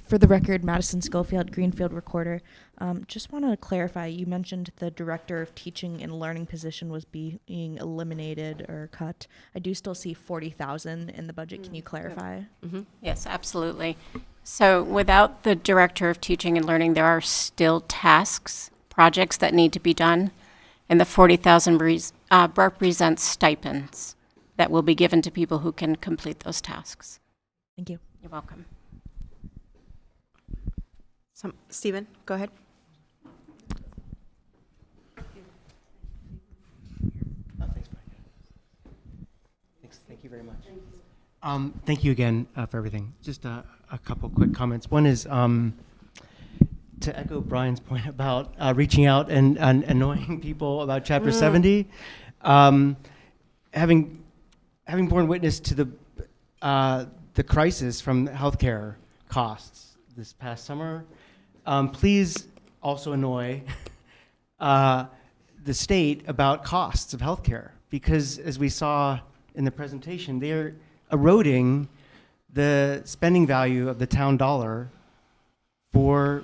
For the record, Madison Schofield, Greenfield Recorder. Just want to clarify, you mentioned the Director of Teaching and Learning position was being eliminated or cut. I do still see 40,000 in the budget. Can you clarify? Yes, absolutely. So without the Director of Teaching and Learning, there are still tasks, projects that need to be done, and the 40,000 represents stipends that will be given to people who can complete those tasks. Thank you. You're welcome. Stephen, go ahead. Thank you very much. Thank you again for everything. Just a couple quick comments. One is to echo Brian's point about reaching out and annoying people about Chapter 70. Having borne witness to the crisis from healthcare costs this past summer, please also annoy the state about costs of healthcare, because as we saw in the presentation, they're eroding the spending value of the town dollar for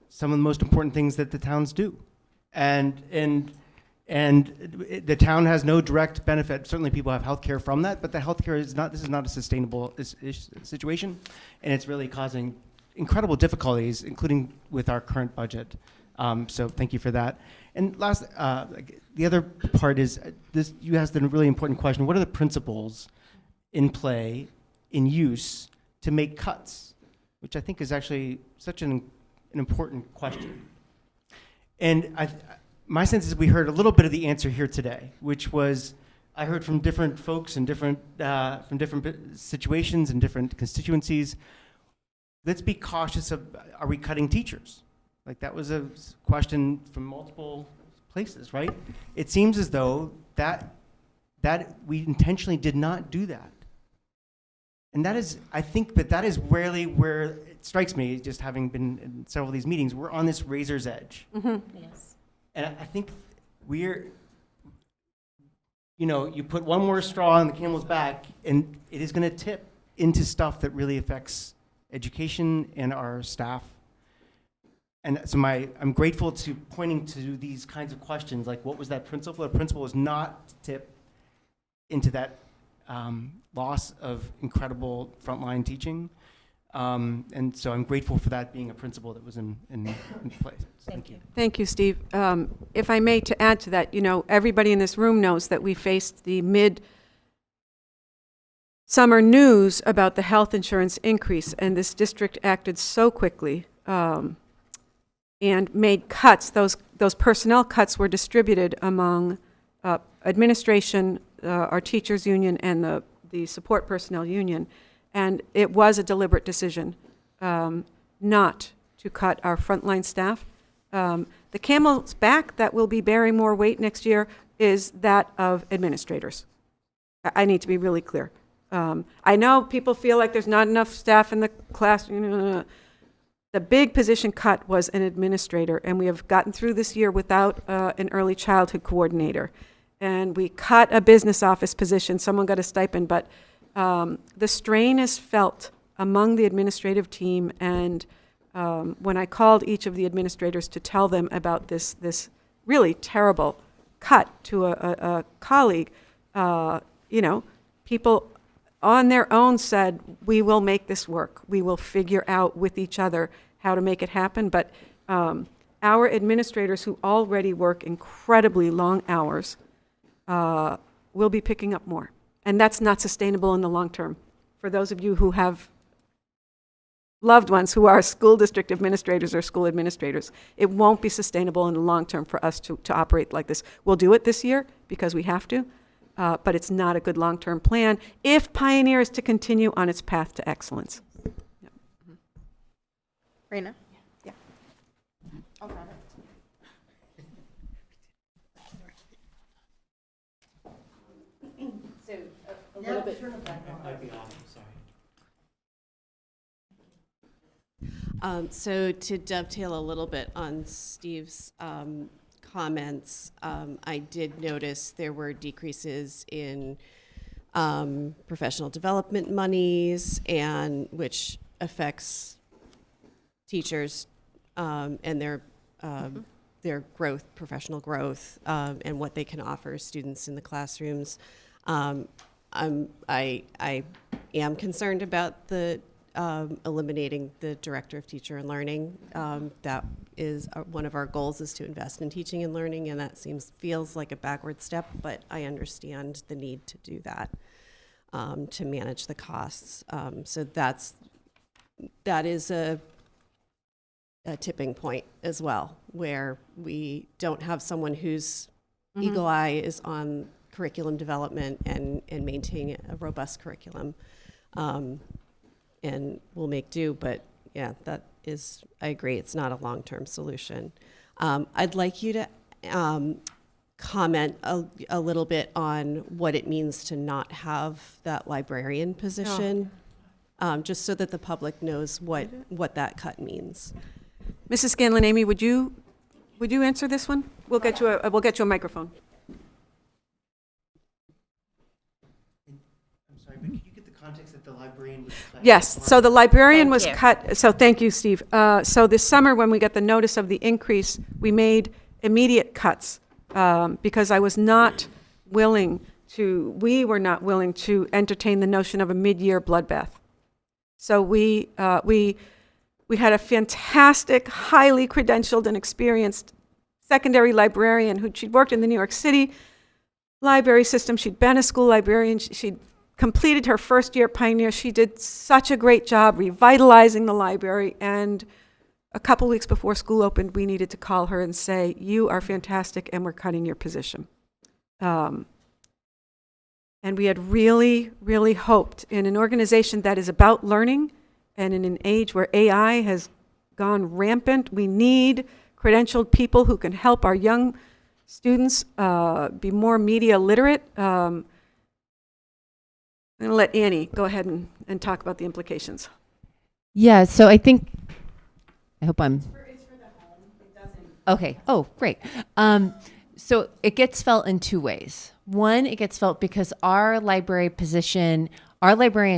some of the most important things that the towns do. And the town has no direct benefit. Certainly people have health care from that, but the healthcare is not, this is not a sustainable situation, and it's really causing incredible difficulties, including with our current budget. So thank you for that. And last, the other part is this, you asked a really important question. What are the principles in play, in use, to make cuts? Which I think is actually such an important question. And my sense is we heard a little bit of the answer here today, which was, I heard from different folks and from different situations and different constituencies. Let's be cautious of, are we cutting teachers? Like that was a question from multiple places, right? It seems as though that we intentionally did not do that. And that is, I think that is rarely where it strikes me, just having been in several of these meetings, we're on this razor's edge. Mm-hmm. Yes. And I think we're, you put one more straw on the camel's back, and it is going to tip into stuff that really affects education and our staff. And so I'm grateful to pointing to these kinds of questions, like what was that principle? The principle was not to tip into that loss of incredible frontline teaching. And so I'm grateful for that being a principle that was in place. Thank you. Thank you, Steve. If I may, to add to that, everybody in this room knows that we faced the mid-summer news about the health insurance increase, and this district acted so quickly and made cuts. Those personnel cuts were distributed among administration, our teachers union, and the support personnel union. And it was a deliberate decision not to cut our frontline staff. The camel's back that will be bearing more weight next year is that of administrators. I need to be really clear. I know people feel like there's not enough staff in the class. The big position cut was an administrator, and we have gotten through this year without an early childhood coordinator. And we cut a business office position. Someone got a stipend, but the strain is felt among the administrative team, and when I called each of the administrators to tell them about this really terrible cut to a colleague, people on their own said, we will make this work. We will figure out with each other how to make it happen. But our administrators, who already work incredibly long hours, will be picking up more. And that's not sustainable in the long term. For those of you who have loved ones who are school district administrators or school administrators, it won't be sustainable in the long term for us to operate like this. We'll do it this year because we have to, but it's not a good long-term plan if Pioneer is to continue on its path to excellence. Yep. Raina? Yeah. I'll grab it. So a little bit. So to dovetail a little bit on Steve's comments, I did notice there were decreases in professional development monies, and which affects teachers and their growth, professional growth, and what they can offer students in the classrooms. I am concerned about the eliminating the director of teacher and learning. That is one of our goals, is to invest in teaching and learning, and that feels like a backward step, but I understand the need to do that to manage the costs. So that is a tipping point as well, where we don't have someone whose eagle eye is on curriculum development and maintaining a robust curriculum. And we'll make do, but yeah, I agree, it's not a long-term solution. I'd like you to comment a little bit on what it means to not have that librarian position, just so that the public knows what that cut means. Mrs. Scanlon, Amy, would you Would you answer this one? We'll get you a microphone. I'm sorry, but could you get the context that the librarian was cut? Yes, so the librarian Thank was you. cut, so thank you, Steve. So this summer, when we got the notice of the increase, we made immediate cuts because we were not willing to entertain the notion of a mid-year bloodbath. So we had a fantastic, highly credentialed and experienced secondary librarian she'd worked in the New York City library system. She'd been a school librarian. She'd completed her first year at Pioneer. She did such a great job revitalizing the library. And a couple weeks before school opened, we needed to call her and say, "You are fantastic, and we're cutting your position." And we had really, really hoped in an organization that is about learning, and in an age where AI has gone rampant, we need credentialed people who can help our young students be more media literate. I'm going to let Annie go ahead and talk about the implications. Yeah, so I think, I hope I'm. It's for the home. It doesn't. Okay. Oh, great. So it gets felt in two ways. One, it gets felt because our librarian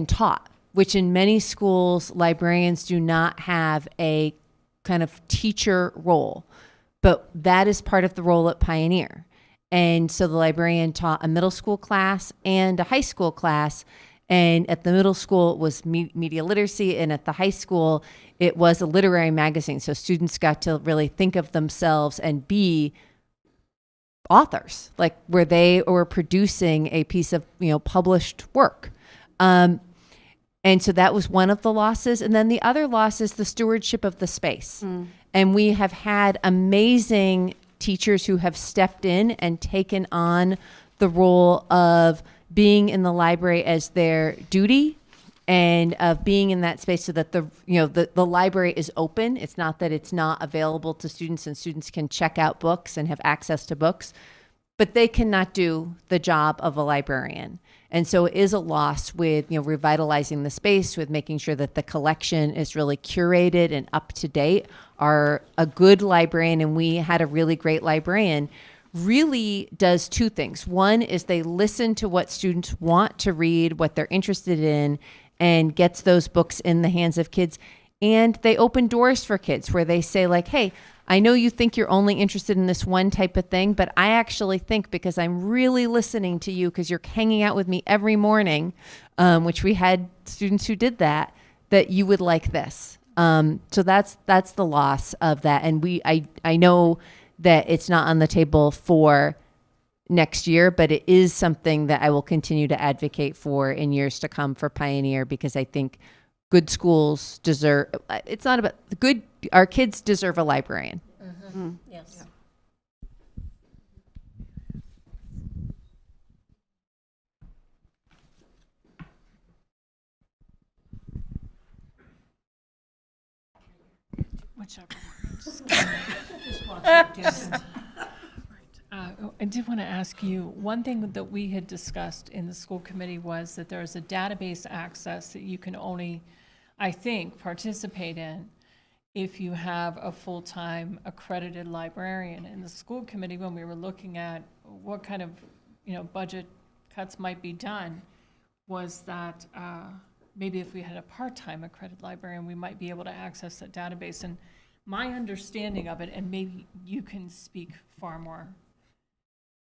taught, which in many schools, librarians do not have a kind of teacher role, but that is part of the role at Pioneer. And so the librarian taught a middle school class and a high school class. And at the middle school, it was media literacy. And at the high school, it was a literary magazine. So students got to really think of themselves and be authors, like where they were producing a piece of, published work. And so that was one of the losses. And then the other loss is the stewardship of the space. And we have had amazing teachers who have stepped in and taken on the role of being in the library as their duty and of being in that space so that the library is open. It's not that it's not available to students and students can check out books and have access to books, but they cannot do the job of a librarian. And so it is a loss with, revitalizing the space, with making sure that the collection is really curated and up to date. A good librarian, and we had a really great librarian, really does two things. One is they listen to what students want to read, what they're interested in, and gets those books in the hands of kids. And they open doors for kids where they say like, hey, I know you think you're only interested in this one type of thing, but I actually think because I'm really listening to you because you're hanging out with me every morning, which we had students who did that you would like this. So that's the loss of that. And I know that it's not on the table for next year, but it is something that I will continue to advocate for in years to come for Pioneer, because I think good schools deserve, it's not about our kids deserve a librarian. Yes. Yeah. Whichever. I did want to ask you, one thing that we had discussed in the school committee was that there's a database access that you can only, I think, participate in if you have a full-time accredited librarian. In the school committee, when we were looking at what kind of, budget cuts might be done, was that maybe if we had a part-time accredited librarian, we might be able to access that database. And my understanding of it, and maybe you can speak far more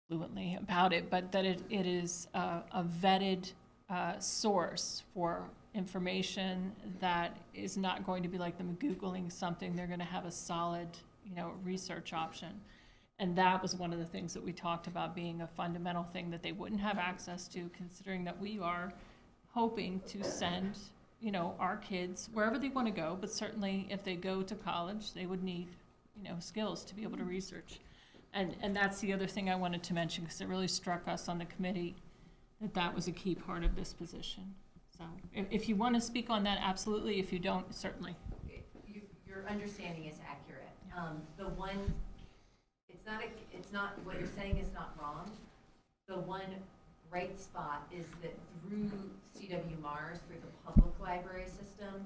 fluently about it, but that it is a vetted source for information that is not going to be like them Googling something. They're going to have a solid, research option. And that was one of the things that we talked about being a fundamental thing that they wouldn't have access to, considering that we are hoping to send, our kids wherever they want to go, but certainly if they go to college, they would need, skills to be able to research. And that's the other thing I wanted to mention, because it really struck us on the committee that was a key part of this position. So if you want to speak on that, absolutely. If you don't, certainly. Your understanding is accurate. The one, it's not, what you're saying is not wrong. The one bright spot is that through CW Mars, through the public library system,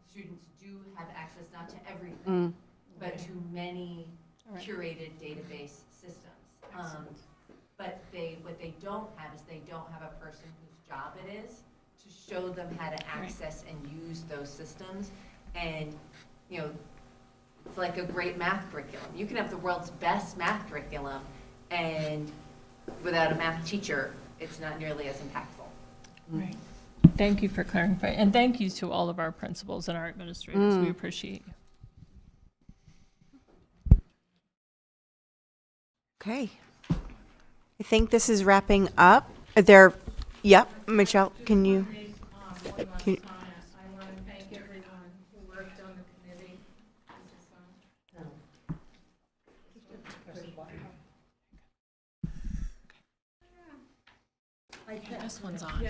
students do have access not to everything, but to many curated database systems. But what they don't have is they don't have a person whose job it is to show them how to access and use those systems. And, it's like a great math curriculum. You can have the world's best math curriculum, and without a math teacher, it's not nearly as impactful. Right. Thank you for clarifying, and thank you to all of our principals and our administrators. We appreciate you. Okay. I think this is wrapping up. Yep, Michelle, can you? I want to thank everyone who worked on the committee. This one's on.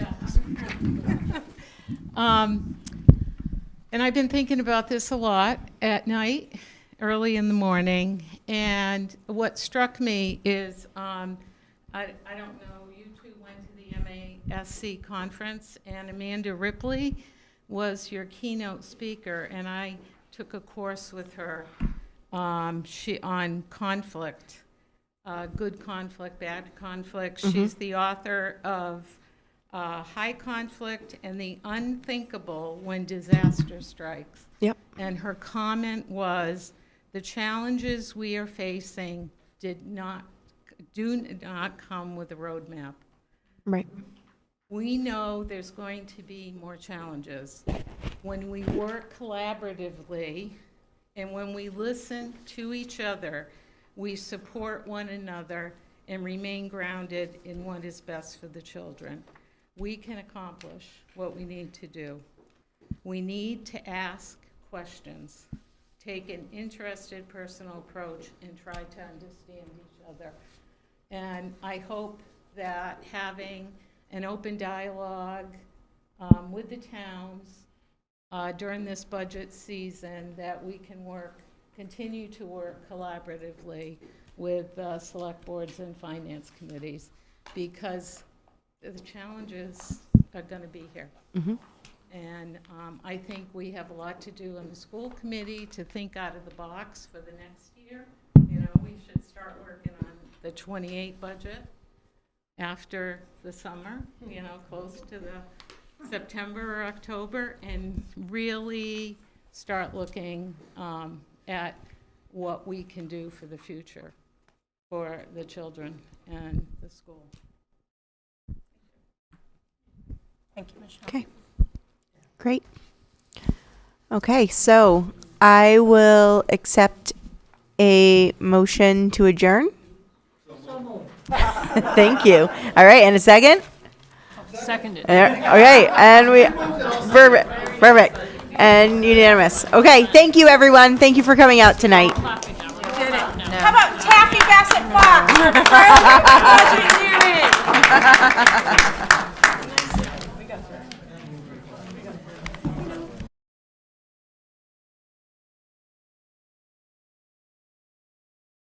And I've been thinking about this a lot at night, early in the morning, and what struck me is, I don't know, you two went to the MASC conference, and Amanda Ripley was your keynote speaker, and I took a course with her on conflict, good conflict, bad conflict. She's the author of High Conflict and the Unthinkable When Disaster Strikes. Yep. And her comment was, the challenges we are facing do not come with a roadmap. Right. We know there's going to be more challenges. When we work collaboratively and when we listen to each other, we support one another and remain grounded in what is best for the children. We can accomplish what we need to do. We need to ask questions, take an interested personal approach, and try to understand each other. And I hope that having an open dialogue with the towns during this budget season, that we can continue to work collaboratively with select boards and finance committees, because the challenges are going to be here. And I think we have a lot to do in the school committee to think out of the box for the next year. We should start working on the 28 budget after the summer, close to the September or October, and really start looking at what we can do for the future for the children and the school. Thank you, Michelle. Okay. Great. Okay, so I will accept a motion to adjourn. Thank you. All right, and a second? Seconded. Okay, and perfect, and unanimous. Okay, thank you, everyone. Thank you for coming out tonight. Did it. How about Taffy Bassett Fox? For budget hearing.